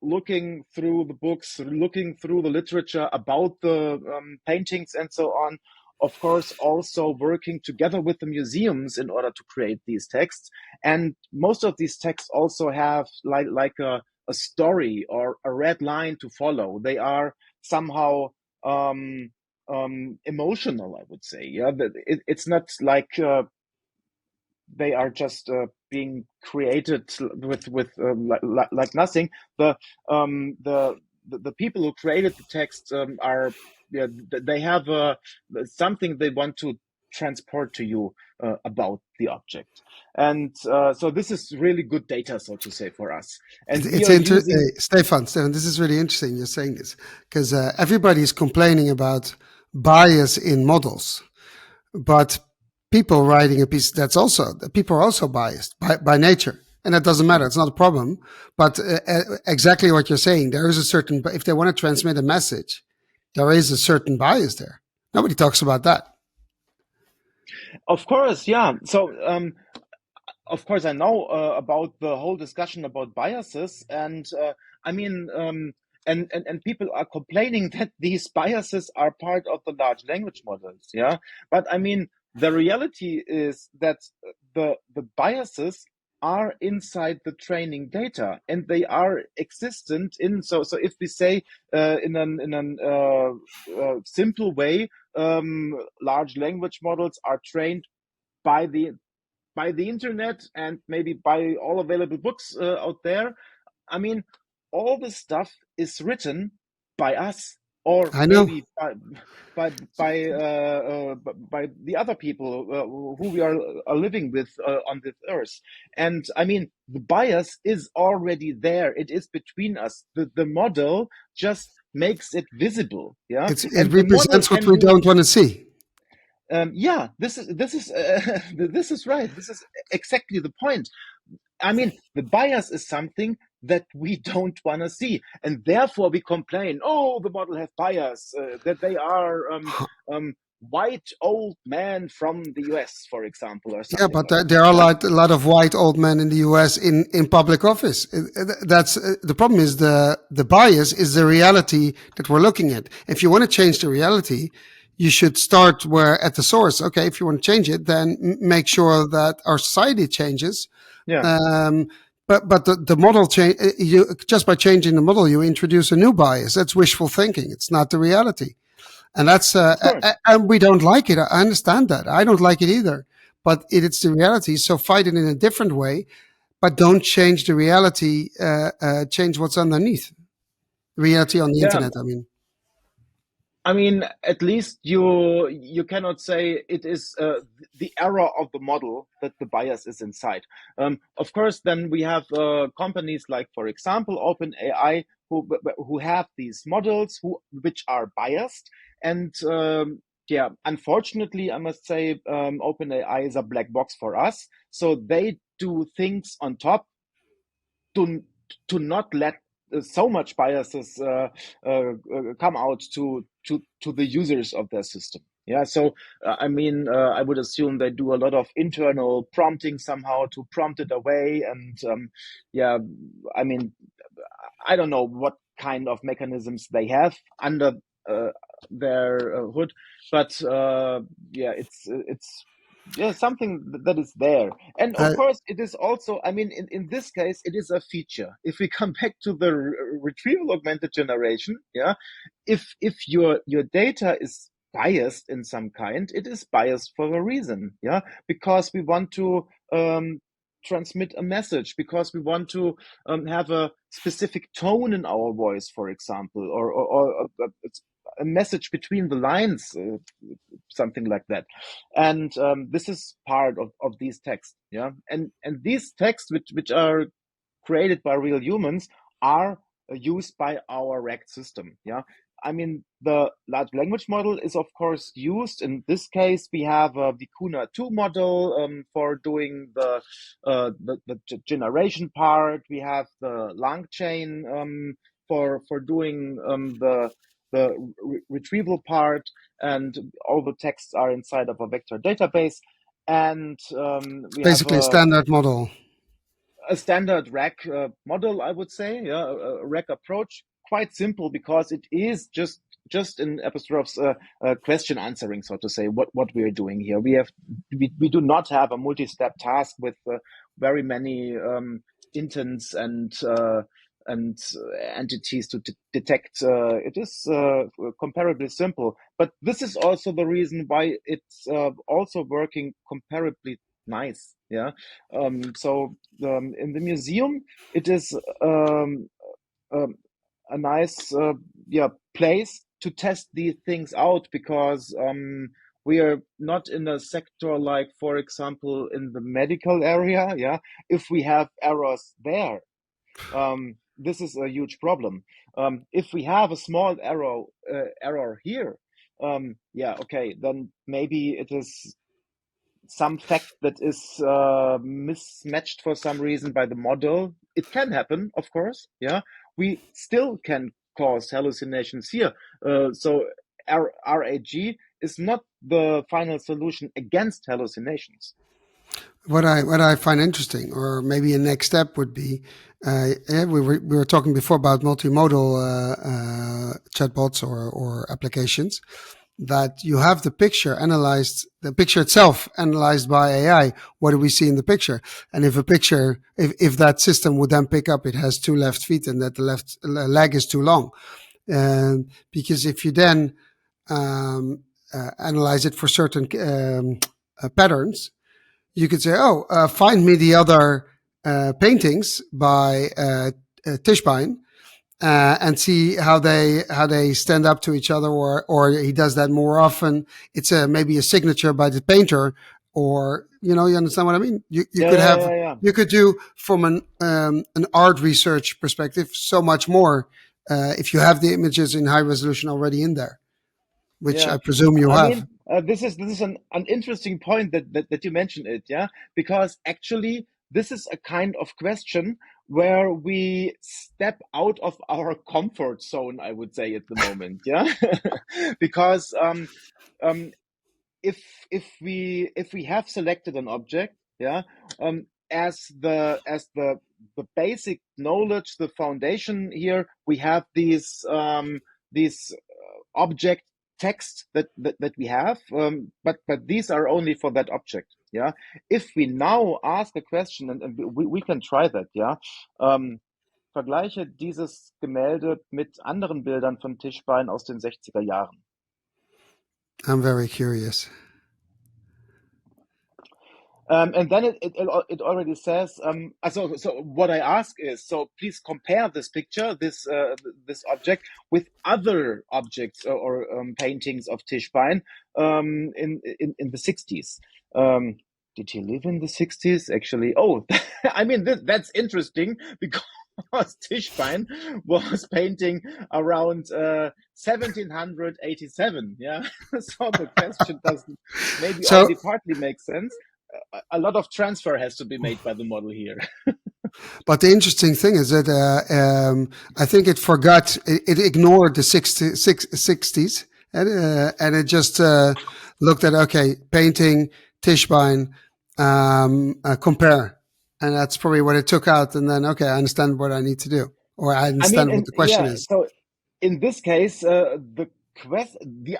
looking through the books, looking through the literature about the paintings and so on. Of course, also working together with the museums in order to create these texts. And most of these texts also have like a story or a red line to follow. They are somehow emotional, I would say. Yeah, it's not like they are just being created with like nothing. The um, the the people who created the text are, yeah, they have something they want to transport to you about the object. And so this is really good data, so to say, for us. And we It's are using Stefan, this is really interesting. You're saying this because everybody's complaining about bias in models, but people writing a piece people are also biased by nature, and that doesn't matter. It's not a problem. But exactly what you're saying, there is a certain, if they want to transmit a message, there is a certain bias there. Nobody talks about that. of course, yeah. So of course, I know about the whole discussion about biases, and I mean, and people are complaining that these biases are part of the large language models. Yeah, but I mean, the reality is that the biases are inside the training data, and they are existent in. So if we say in an simple way, large language models are trained by the internet and maybe by all available books out there. I mean, all the stuff is written by us, or I know. maybe by the other people who we are living with on this earth. And I mean, the bias is already there. It is between us. The model just makes it visible. Yeah, It and the model represents what can we do. don't want to see. Yeah, this is this is right. This is exactly the point. I mean, the bias is something that we don't want to see, and therefore we complain. Oh, the model have bias. That they are white old men from the US, for example, or Yeah, something but like there this. are Yeah, a lot of white old men in the U.S. in public office. That's the problem. Is the bias is the reality that we're looking at. If you want to change the reality, you should start where at the source. Okay, if you want to change it, then make sure that our society changes. yeah, Um, but the model change. You just by changing the model, you introduce a new bias. That's wishful thinking. It's not the reality. And that's of course. and we don't like it. I understand that. I don't like it either. But it's the reality. So fight it in a different way, but don't change the reality. Change what's underneath. Reality on the Yeah, internet. I mean, I mean, at least you cannot say it is the error of the model that the bias is inside. Of course, then we have companies like, for example, OpenAI, who have these models which are biased, and yeah, unfortunately, I must say, OpenAI is a black box for us. So they do things on top to not let so much biases come out to the users of their system. Yeah, so I mean, I would assume they do a lot of internal prompting somehow to prompt it away, and yeah, I mean, I don't know what kind of mechanisms they have under uh, their hood, but yeah, it's yeah, something that is there. And of Uh, course, it is also, I mean, in this case, it is a feature. If we come back to the retrieval augmented generation, yeah, if your data is biased in some kind, it is biased for a reason, yeah, because we want to transmit a message, because we want to have a specific tone in our voice, for example, or a message between the lines, something like that. And this is part of these texts, yeah. And these texts, which are created by real humans, are used by our RAG system, yeah. I mean, the large language model is, of course, used. In this case, we have a Vicuna 2 model for doing the generation part. We have the long chain for doing the retrieval part, and all the texts are inside of a vector database. And we have Basically, a standard model. a standard rack model, I would say, yeah, a rack approach. Quite simple because it is just in Epistrophe's question answering, so to say, what we are doing here. We do not have a multi-step task with very many intents and entities to detect. It is comparably simple, but this is also the reason why it's also working comparably nice. Yeah. So in the museum, it is um, a nice yeah, place to test these things out, because we are not in a sector like, for example, in the medical area. Yeah, if we have errors there, this is a huge problem. If we have a small error here, yeah, okay, then maybe it is some fact that is mismatched for some reason by the model. It can happen, of course. Yeah, we still can cause hallucinations here. So RAG is not the final solution against hallucinations. What I find interesting, or maybe a next step would be, yeah, we were talking before about multimodal chatbots or applications, that you have the picture analyzed, the picture itself analyzed by AI. What do we see in the picture? And if a picture, if that system would then pick up it has two left feet and that the left leg is too long, because if you then analyze it for certain patterns, you could say, "Oh, find me the other paintings by Tischbein, and see how they stand up to each other, or he does that more often. It's maybe a signature by the painter, or you understand what I mean. You Yeah, could yeah, have yeah, yeah. you could do from an art research perspective so much more if you have the images in high resolution already in there, which Yeah, I presume you I have. mean, this is an interesting point that you mentioned it, yeah, because actually this is a kind of question where we step out of our comfort zone, I would say, at the moment, yeah, because um, if if we have selected an object, yeah, as the basic knowledge, the foundation here, we have these object text that we have, but these are only for that object. Yeah, if we now ask a question, and we can try that. Yeah, vergleiche dieses Gemälde mit anderen Bildern von Tischbein aus den 60er Jahren. I'm very curious. And then it already says, so what I ask is, so please compare this picture, this object, with other objects or paintings of Tischbein in the 60s. Did he live in the 60s? Actually, oh, I mean, that's interesting because Tischbein was painting around 1787. Yeah, so the question doesn't maybe So only partly make sense. A lot of transfer has to be made by the model here. but the interesting thing is that I think it forgot, it ignored the 60s, and it just looked at, okay, painting, Tischbein, compare. And that's probably what it took out. And then, okay, I understand what I need to do, or I I mean, understand what and the question yeah, is. so in this case, the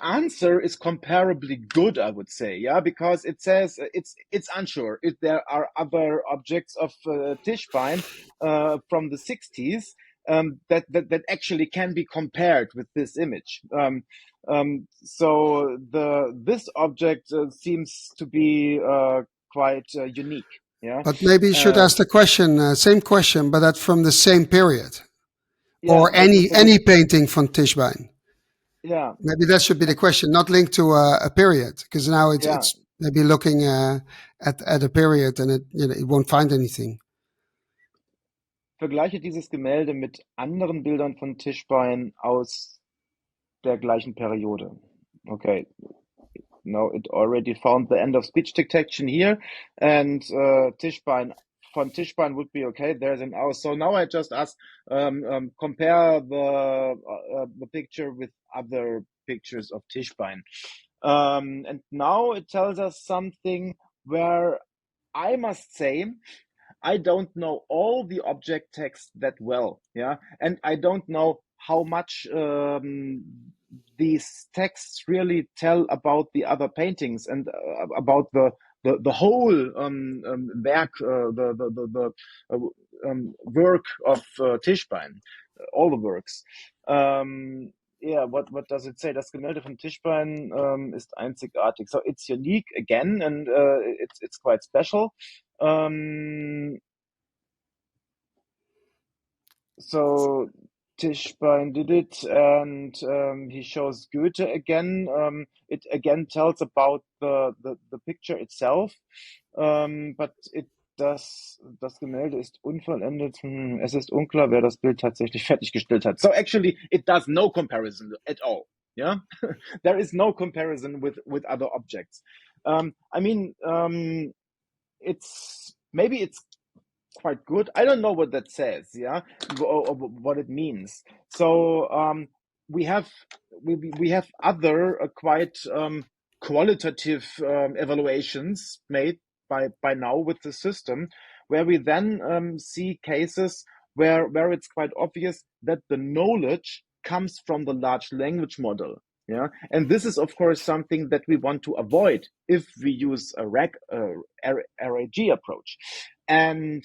answer is comparably good, I would say, yeah, because it says it's unsure if there are other objects of Tischbein from the 60s that actually can be compared with this image. So the this object seems to be quite unique, yeah. But maybe you should Uh, ask the question, same question, but that's from the same period, yeah, or but any painting from Tischbein. yeah, Maybe that should be the and question, not linked to a period, because now yeah. it's maybe looking at a period, and it won't find anything. Vergleiche dieses Gemälde mit anderen Bildern von Tischbein aus der gleichen Periode. Okay, now it already found the end of speech detection here, and Tischbein von Tischbein would be okay. There's an hour. So now I just ask, compare the picture with other pictures of Tischbein, and now it tells us something where I must say I don't know all the object text that well, yeah, and I don't know how much these texts really tell about the other paintings and about the whole work, work of Tischbein, all the works. Yeah, what does it say? Das Gemälde von Tischbein ist einzigartig. So it's unique again, and it's quite special. So Tischbein did it, and he shows Goethe again. It again tells about the picture itself, but it das Gemälde ist unvollendet. Es ist unklar, wer das Bild tatsächlich fertiggestellt hat. So actually, it does no comparison at all. Yeah, there is no comparison with other objects. I mean, it's maybe it's quite good. I don't know what that says, yeah, or what it means. So we have we have other quite qualitative evaluations made by now with the system, where we then see cases where it's quite obvious that the knowledge comes from the large language model. Yeah, and this is of course something that we want to avoid if we use a RAG approach. And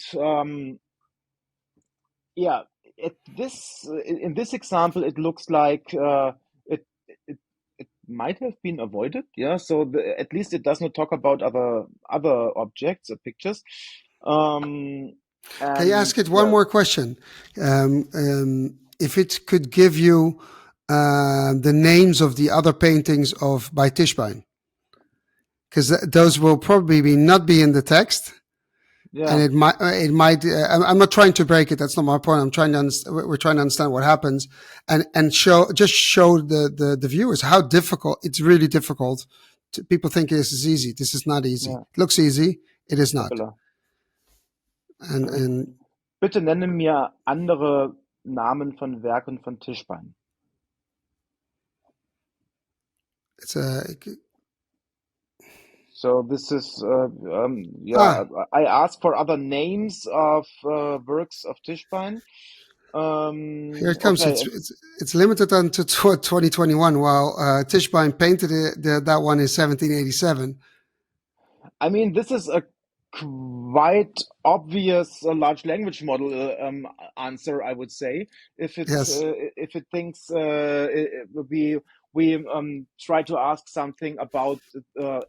yeah, in this example, it looks like it, it it might have been avoided. Yeah, so at least it does not talk about other objects or pictures. Can you And ask it one yeah, more question? If it could give you the names of the other paintings of by Tischbein, because those will probably not be in the text, and yeah, it might. I'm not trying to break it. That's not my point. I'm trying to we're trying to understand what happens, and show the viewers how difficult it's really difficult. People think this is easy. This is not easy. ja, It looks easy. It is not. hoppala. And Bitte nenne mir andere Namen von Werken von Tischbein. it's a So this is ah. yeah. I asked for other names of works of Tischbein. Here it comes. Okay, It's and it's, it's limited until 2021. While Tischbein painted that one in 1787. I mean this is a quite obvious large language model answer, I would say. Yes, If it thinks we try to ask something about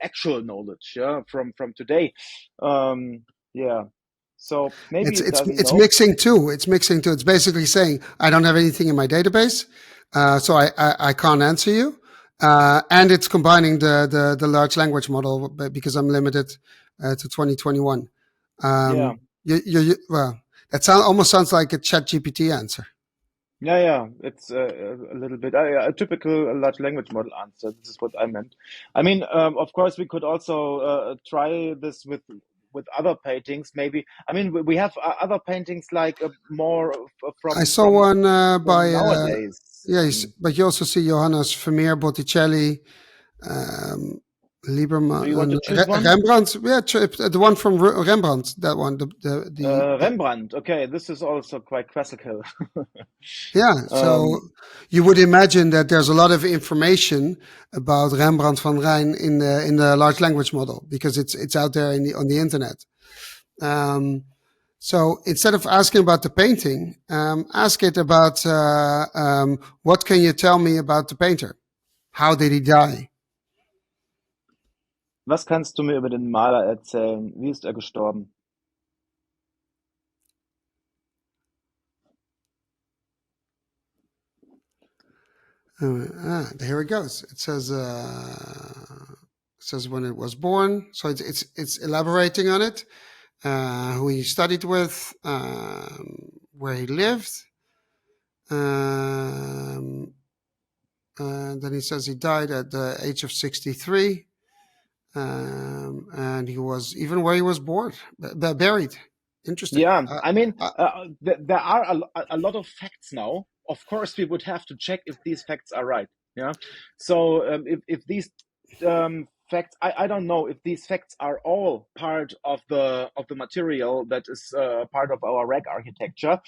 actual knowledge, yeah, from today. Yeah, so maybe it's it it's doesn't it's know. mixing too. It's mixing too. It's basically saying I don't have anything in my database, so I can't answer you. And it's combining the large language model because I'm limited to 2021. Yeah, Well. That almost sounds like a ChatGPT answer. Yeah, it's a little bit a typical large language model answer. This is what I meant. I mean, of course, we could also try this with other paintings. Maybe I mean we have other paintings like more I from saw one from by, nowadays. but you also see Johannes Vermeer, Botticelli, um, Do you want Lieberman, to choose one? Rembrandt. Yeah, the one from Rembrandt. That one. The Rembrandt. Okay, this is also quite classical. Yeah, so um, you would imagine that there's a lot of information about Rembrandt van Rijn in the large language model because it's out there on the internet. So instead of asking about the painting, ask it about what can you tell me about the painter? How did he die? Was kannst du mir über den Maler erzählen? Wie ist er gestorben? Here it goes. It says when it was born. So it's elaborating on it. Who he studied with, where he lived. Then he says he died at the age of 63. And he was even where he was born, buried. Interesting. Yeah, I mean, there are a lot of facts now. Of course, we would have to check if these facts are right. Yeah. So if these facts, I don't know if these facts are all part of the material that is part of our RAG architecture.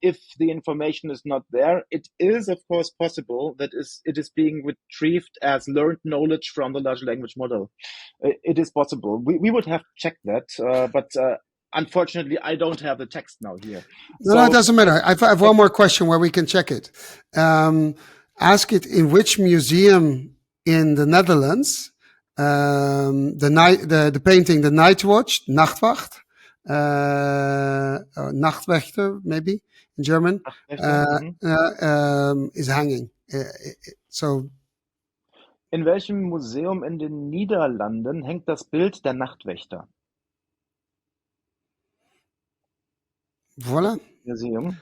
If the information is not there, it is of course possible that it is being retrieved as learned knowledge from the large language model. It is possible. We would have to check that, but unfortunately, I don't have the text now here. No, it So, doesn't matter. I have one more question where we can check it. Ask it in which museum in the Netherlands the painting The Night Watch, Nachtwacht, or Nachtwächter maybe in German, is hanging. So in welchem Museum in den Niederlanden hängt das Bild der Nachtwächter? voilà. Museum.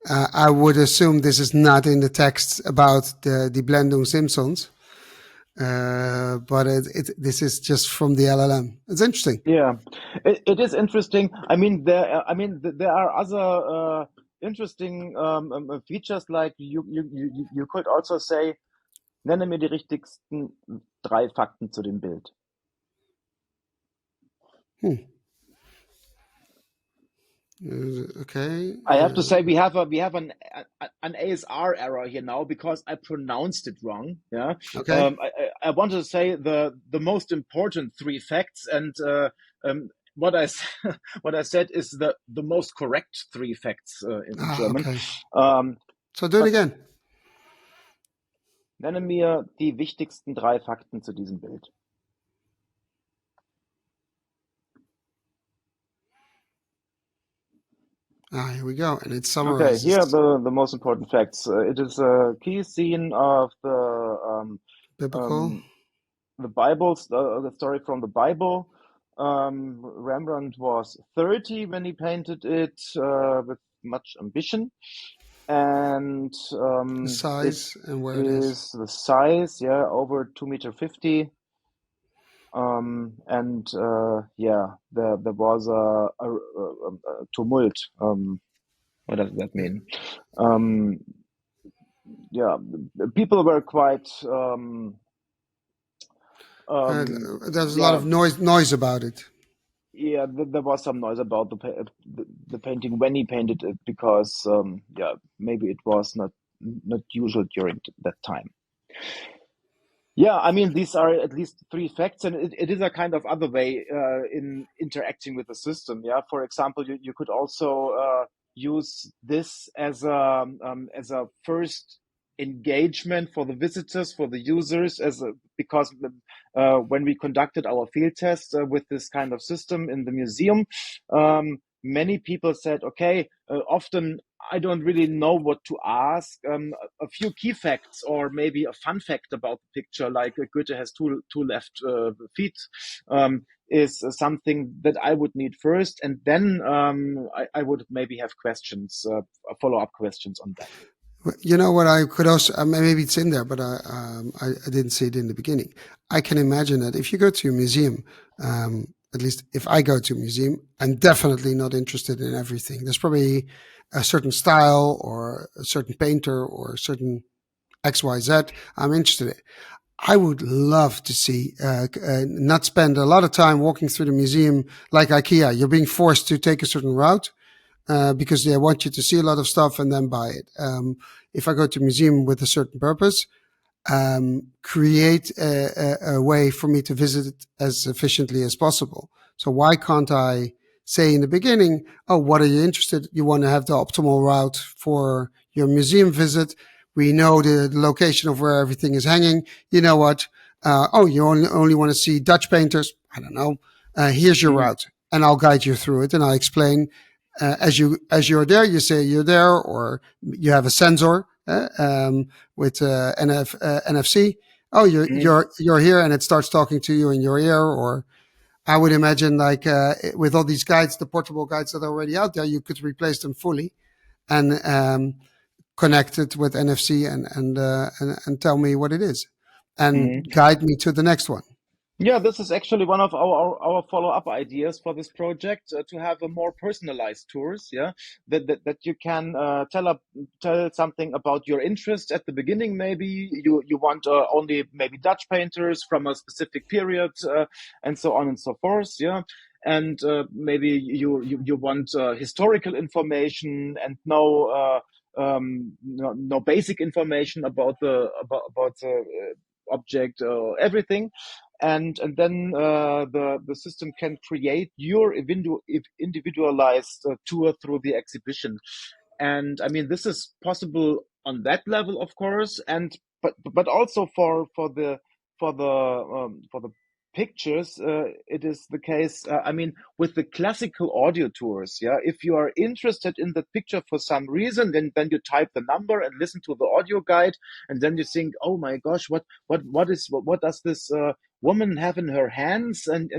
I would assume this is not in the text about the Blendung Simpsons. But this is just from the LLM. It's interesting. Yeah, it is interesting. I mean, there are other interesting features. Like you could also say, nenne mir die richtigsten 3 Fakten zu dem Bild. Okay. I have to say we have an ASR error here now because I pronounced it wrong. Yeah. Okay. I wanted to say the most important 3 facts, and what I what I said is the most correct 3 facts in German. Okay. So do it again. Nenne mir die wichtigsten 3 Fakten zu diesem Bild. Here we go, and it summarizes. Okay, here are the most important facts. It is a key scene of the biblical, the Bible, the story from the Bible. Rembrandt was 30 when he painted it with much ambition, and the size and where it is. The size, yeah, over 2.50 meters. And yeah, there was a tumult. What does that mean? Yeah, people were quite. There's a lot of noise about it. Yeah, there was some noise about the painting when he painted it because yeah, maybe it was not usual during that time. Yeah, I mean, these are at least 3 facts, and it is a kind of other way in interacting with the system. Yeah, for example, you could also use this as a first engagement for the visitors, for the users, because when we conducted our field test with this kind of system in the museum, many people said, okay, often I don't really know what to ask. A few key facts, or maybe a fun fact about the picture, like Goethe has two left feet, is something that I would need first, and then I would maybe have questions, follow up questions on that. You know what I could also, maybe it's in there, but I didn't see it in the beginning. I can imagine that if you go to a museum, at least if I go to a museum, I'm definitely not interested in everything. There's probably a certain style or a certain painter or a certain XYZ I'm interested in. I would love to see, not spend a lot of time walking through the museum like IKEA. You're being forced to take a certain route because they want you to see a lot of stuff and then buy it. If I go to a museum with a certain purpose, create a way for me to visit it as efficiently as possible. So why can't I say in the beginning, oh, what are you interested? You want to have the optimal route for your museum visit. We know the location of where everything is hanging. You know what? Oh, you only want to see Dutch painters. I don't know. Here's your Mm-hmm. route, and I'll guide you through it, and I'll explain as you're there. You say you're there, or you have a sensor with NFC. Oh, you're here, and it starts talking to you in your ear. Or I would imagine, like with all these guides, the portable guides that are already out there, you could replace them fully and connect it with NFC and tell me what it is and Mm-hmm. guide me to the next one. Yeah, this is actually one of our follow-up ideas for this project, to have a more personalized tours. Yeah, that you can tell something about your interest at the beginning. Maybe you want only maybe Dutch painters from a specific period, and so on and so forth. Yeah, and maybe you want historical information and no basic information about the object or everything, and then the system can create your individualized tour through the exhibition. And I mean, this is possible on that level, of course, and but also for the pictures, it is the case. I mean, with the classical audio tours, yeah, if you are interested in the picture for some reason, then you type the number and listen to the audio guide, and then you think, oh my gosh, what does this woman have in her hands, and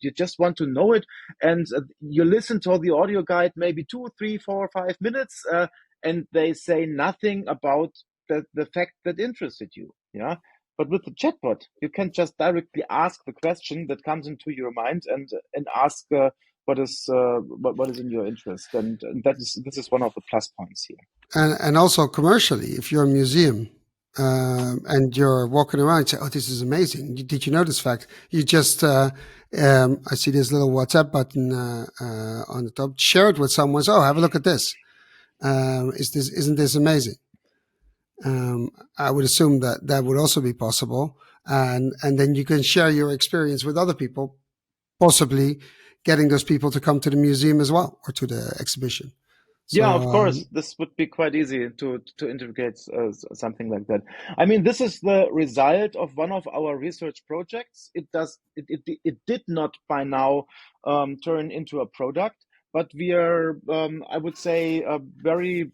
you just want to know it, and you listen to the audio guide maybe 2, 3, 4, 5 minutes, and they say nothing about the fact that interested you. Yeah, but with the chatbot, you can just directly ask the question that comes into your mind, and ask what is in your interest, and this is one of the plus points here. And also commercially, if you're a museum and you're walking around and say, oh, this is amazing. Did you know this fact? You just, I see this little WhatsApp button on the top. Share it with someone. So, oh, have a look at this. Isn't this amazing? I would assume that that would also be possible. And then you can share your experience with other people, possibly getting those people to come to the museum as well or to the exhibition. Yeah, So, of course, this would be quite easy to integrate something like that. I mean, this is the result of one of our research projects. It did not by now turn into a product, but we are, I would say, very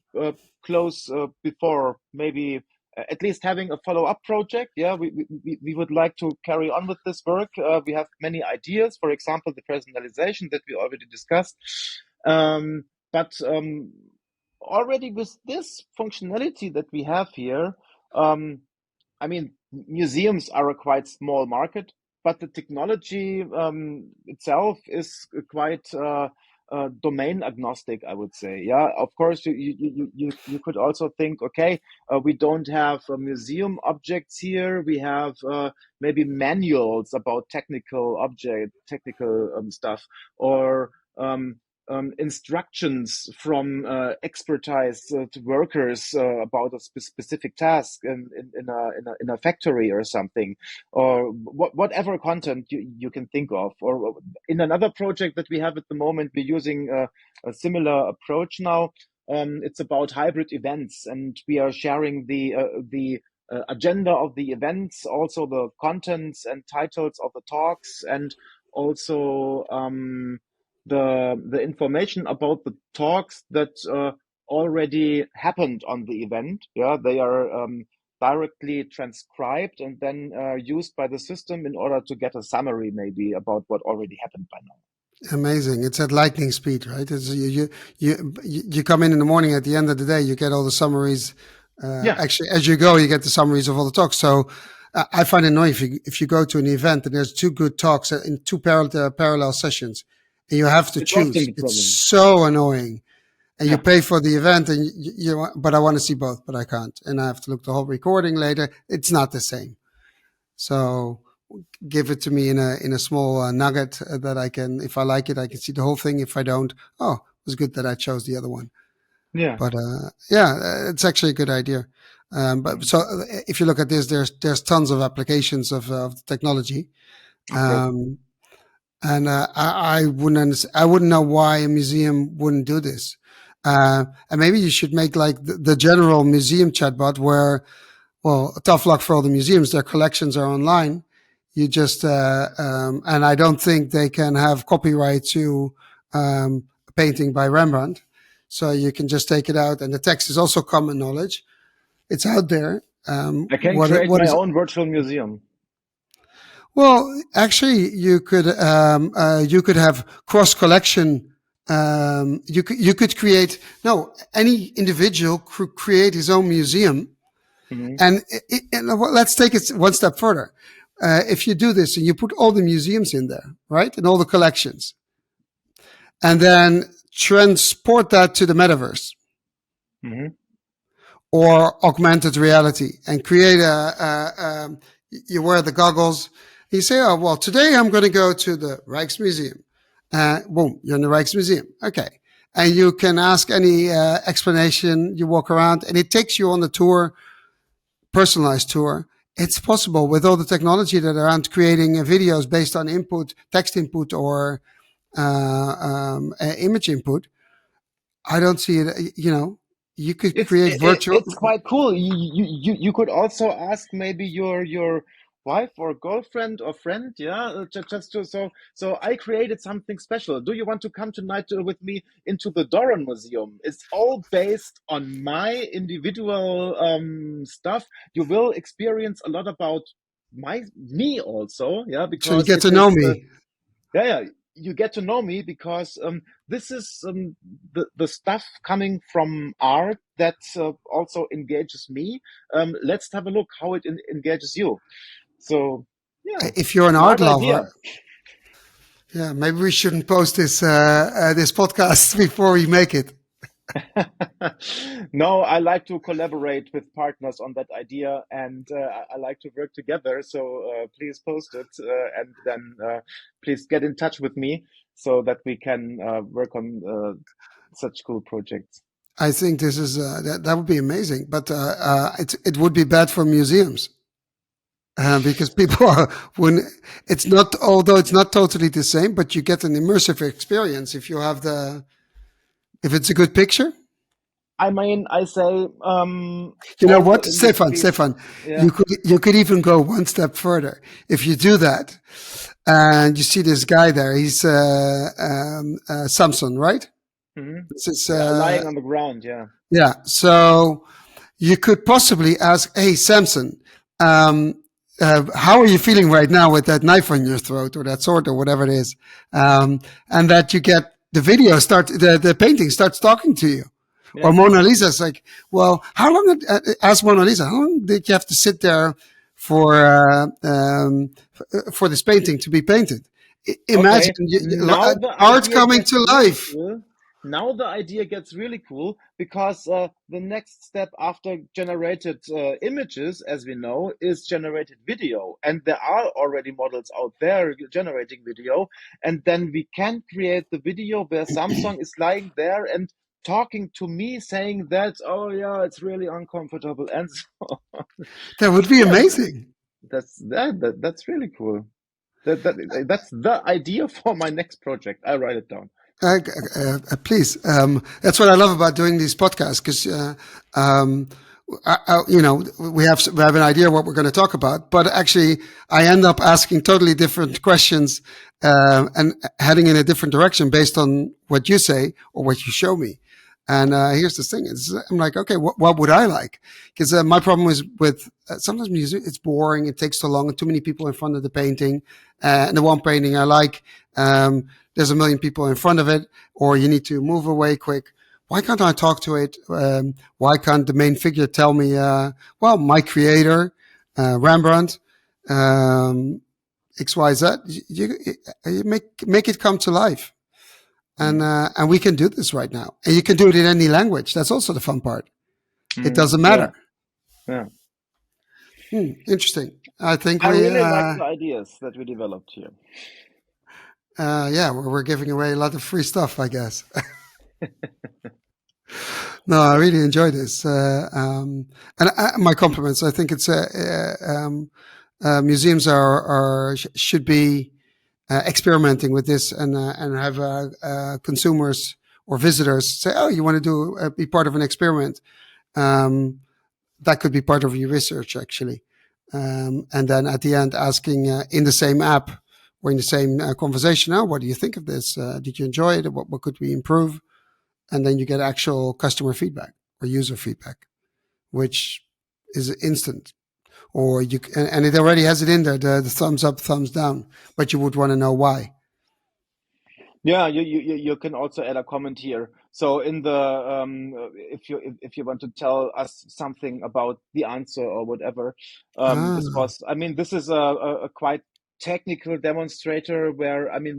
close, before maybe at least having a follow-up project. Yeah, we would like to carry on with this work. We have many ideas, for example, the personalization that we already discussed. But already with this functionality that we have here, um, I mean, museums are a quite small market, but the technology itself is quite domain agnostic, I would say. Yeah, of course, you could also think, okay, we don't have museum objects here. We have maybe manuals about technical stuff, or instructions from expertise to workers about a specific task in a factory or something, or whatever content you can think of. Or in another project that we have at the moment, we're using a similar approach now. It's about hybrid events, and we are sharing the agenda of the events, also the contents and titles of the talks, and also the information about the talks that already happened on the event. Yeah, they are directly transcribed and then used by the system in order to get a summary maybe about what already happened by now. Amazing. It's at lightning speed, right? It's, you come in the morning. At the end of the day, you get all the summaries. Yeah, Actually, as you go, you get the summaries of all the talks. So I find it annoying if you go to an event and there's two good talks in two parallel sessions, and you have to it's often choose. the It's problem. so annoying. And you Yeah, pay for the event, and but I want to see both, but I can't, and I have to look the whole recording later. It's not the same. So give it to me in a small nugget that I can, if I like it, I can see the whole thing. If I don't, oh, it was good that I chose the other one. yeah. But yeah, it's actually a good idea. But Mm. so if you look at this, there's tons of applications of technology, Of course. um, and I wouldn't know why a museum wouldn't do this. And maybe you should make like the general museum chatbot where, well, tough luck for all the museums. Their collections are online. You just, and I don't think they can have copyright to a painting by Rembrandt. So you can just take it out, and the text is also common knowledge. It's out there. I can create What my is? own virtual museum. Well, actually, you could have cross collection. You could create no any individual could create his own museum. Hmm. And, let's take it one step further. If you do this and you put all the museums in there, right, and all the collections, and then transport that to the metaverse Hmm. or augmented reality and create you wear the goggles. You say, oh, well, today I'm going to go to the Rijksmuseum. Boom, you're in the Rijksmuseum. Okay. And you can ask any explanation. You walk around and it takes you on the tour, personalized tour. It's possible with all the technology that are around creating videos based on input, text input, or image input. I don't see it. You could create virtual. It's quite cool. You could also ask maybe your wife or girlfriend or friend, yeah, just to so I created something special. Do you want to come tonight with me into the Doran Museum? It's all based on my individual stuff. You will experience a lot about me also, yeah, So you because get it to know is me. yeah, you get to know me because this is the stuff coming from art that also engages me. Let's have a look how it engages you. So, yeah, If you're an art smart idea. lover, yeah, maybe we shouldn't post this podcast before we make it. No, I like to collaborate with partners on that idea, and I like to work together. So please post it, and then please get in touch with me so that we can work on such cool projects. I think this is that would be amazing, but it would be bad for museums because people are when it's not, although it's not totally the same, but you get an immersive experience if you have the if it's a good picture. I mean, I say You know all the what, industries. Stefan, Yeah. you could even go one step further. If you do that, and you see this guy there, he's Samson, right? Hmm. This is Yeah, lying on the ground. Yeah. yeah. So you could possibly ask, "Hey, Samson, um, how are you feeling right now with that knife on your throat or that sword or whatever it is?" And that you get the video start, the painting starts talking to you. Or Yeah. Mona Lisa's like, well, how long? Ask Mona Lisa, how long did you have to sit there for for this painting to be painted? Imagine Okay. Now the art idea coming gets to really life. cool. Now the idea gets really cool because the next step after generated images, as we know, is generated video. And there are already models out there generating video. And then we can create the video where Samsung is lying there and talking to me saying that, oh yeah, it's really uncomfortable. And so, That would be yeah, amazing. that's really cool. That's the idea for my next project. I'll write it down. Please, that's what I love about doing these podcasts because um, we have an idea what we're going to talk about, but actually I end up asking totally different questions and heading in a different direction based on what you say or what you show me. And here's the thing: I'm like, okay, what would I like? Because my problem is with sometimes music, it's boring, it takes too long, and too many people in front of the painting. And the one painting I like, there's a million people in front of it, or you need to move away quick. Why can't I talk to it? Why can't the main figure tell me, well, my creator, Rembrandt, XYZ, you make it come to life, Mm. and we can do this right now, and you can do it in any language. That's also the fun part. It doesn't Yeah, matter. yeah. Interesting. I think I we, really like the ideas that we developed here. yeah, we're giving away a lot of free stuff, I guess. No, I really enjoy this, and my compliments. I think it's museums are should be experimenting with this, and have consumers or visitors say, "Oh, you want to do be part of an experiment?" Um, that could be part of your research, actually. And then at the end, asking in the same app or in the same conversation, "Oh, what do you think of this? Did you enjoy it? What could we improve?" And then you get actual customer feedback or user feedback, which is instant. Or and it already has it in there, the thumbs up, thumbs down, but you would want to know why. Yeah, you can also add a comment here. So in the if you want to tell us something about the answer or whatever, this Ah, was, I mean, this is a quite technical demonstrator where, I mean,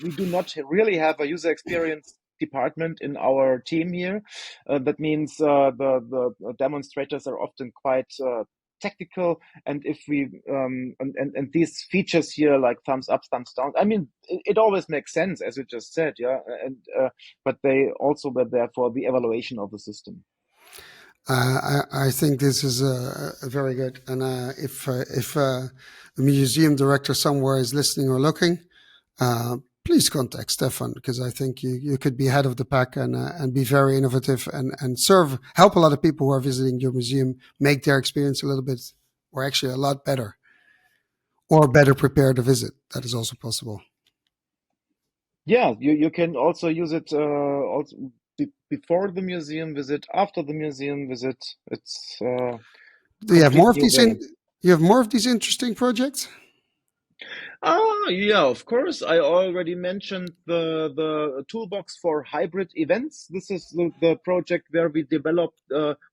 we do not really have a user experience department in our team here. That means the demonstrators are often quite technical, and if we and these features here like thumbs up, thumbs down, I mean, it always makes sense, as you just said, yeah. And but they also were there for the evaluation of the system. I think this is very good. And if a museum director somewhere is listening or looking, please contact Stefan, because I think you could be ahead of the pack, and be very innovative, and help a lot of people who are visiting your museum make their experience a little bit, or actually a lot better, or better prepared to visit. That is also possible. Yeah, you can also use it also before the museum visit, after the museum visit. It's Do you have complete more of new these way. you have more of these interesting projects? Yeah, of course. I already mentioned the toolbox for hybrid events. This is the project where we developed,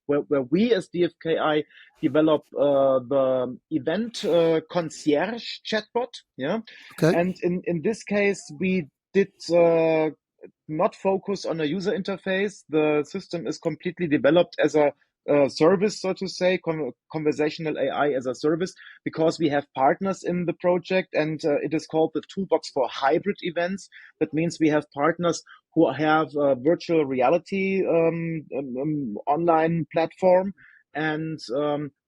where we as DFKI develop the event concierge chatbot. Yeah, Okay. and in this case, we did not focus on a user interface. The system is completely developed as a service, so to say, conversational AI as a service, because we have partners in the project, and it is called the toolbox for hybrid events. That means we have partners who have a virtual reality online platform, and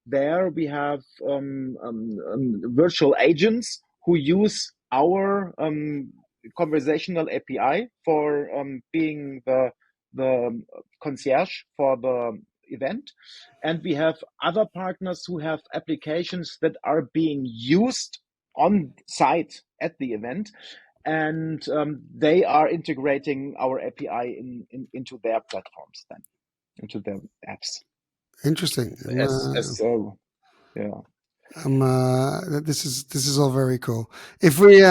there we have virtual agents who use our conversational API for being the concierge for the event. And we have other partners who have applications that are being used on site at the event, and they are integrating our API into their platforms, then into their apps. Interesting. As yeah. This is all very cool. If we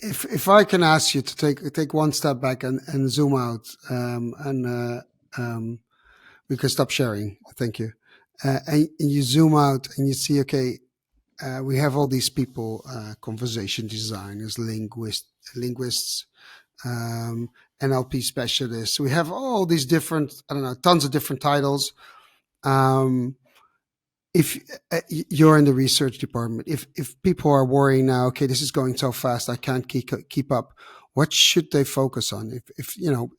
if I can ask you to take one step back, and zoom out, and we can stop sharing. Thank you. And you zoom out and you see, okay, we have all these people, conversation designers, linguists, um, NLP specialists. We have all these different, I don't know, tons of different titles. Um, if you're in the research department, if people are worrying now, okay, this is going so fast, I can't keep up. What should they focus on? If you know,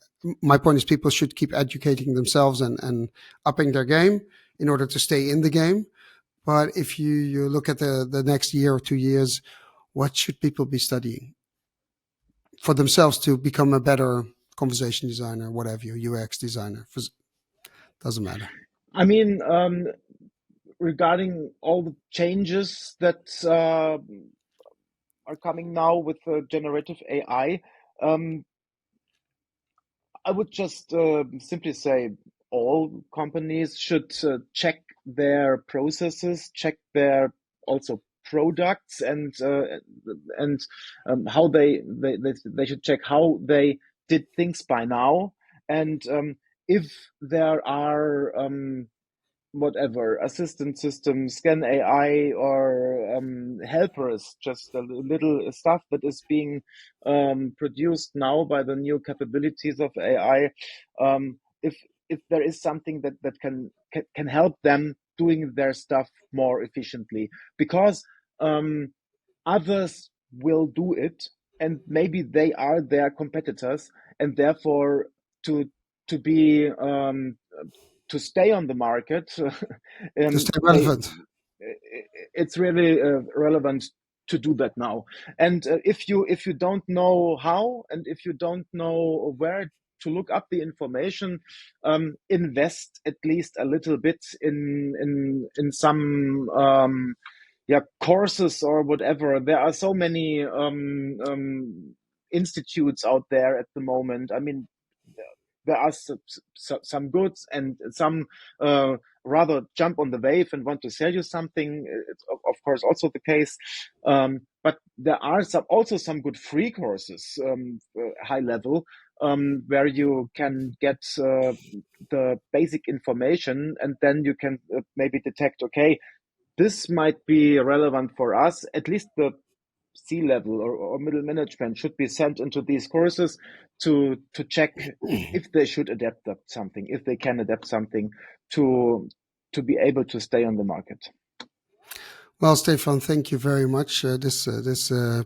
my point is, people should keep educating themselves, and upping their game in order to stay in the game. But if you look at the next year or 2 years, what should people be studying for themselves to become a better conversation designer, whatever you, UX designer? Doesn't matter. I mean, regarding all the changes that are coming now with generative AI, um, I would just simply say all companies should check their processes, check their also products, and how they should check how they did things by now, and if there are whatever assistant systems, scan AI, or helpers, just a little stuff that is being produced now by the new capabilities of AI. If there is something that can help them doing their stuff more efficiently, because others will do it, and maybe they are their competitors, and therefore to to be to stay on the market, To stay they relevant. it's really relevant to do that now. And if you don't know how, and if you don't know where to look up the information, invest at least a little bit in some yeah, courses or whatever. There are so many institutes out there at the moment. I mean, there are some goods, and some rather jump on the wave and want to sell you something. It's of course also the case, but there are also some good free courses, high level, where you can get the basic information, and then you can maybe detect, okay, this might be relevant for us. At least the C-level or middle management should be sent into these courses to check if they should adapt something, if they can adapt something to be able to stay on the market. Well, Stefan, thank you very much. This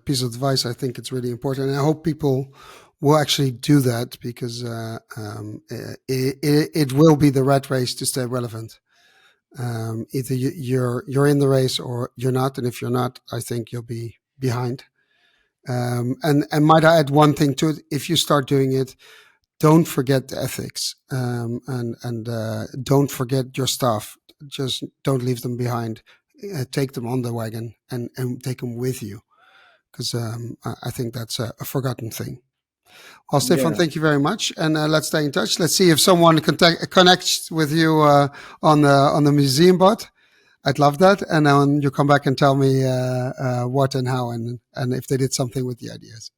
piece of advice, I think it's really important. And I hope people will actually do that, because it will be the rat race to stay relevant. Either you're in the race or you're not, and if you're not, I think you'll be behind. And might I add one thing to it? If you start doing it, don't forget the ethics, and don't forget your staff. Just don't leave them behind. Take them on the wagon, and take them with you, because I think that's a forgotten thing. Well, Stefan, Yeah. thank you very much, and let's stay in touch. Let's see if someone connects with you on the museum bot. I'd love that, and then you come back and tell me what and how, and if they did something with the ideas.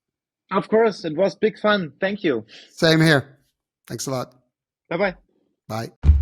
Of course, it was big fun. Thank you. Same here. Thanks a lot. Bye bye. Bye.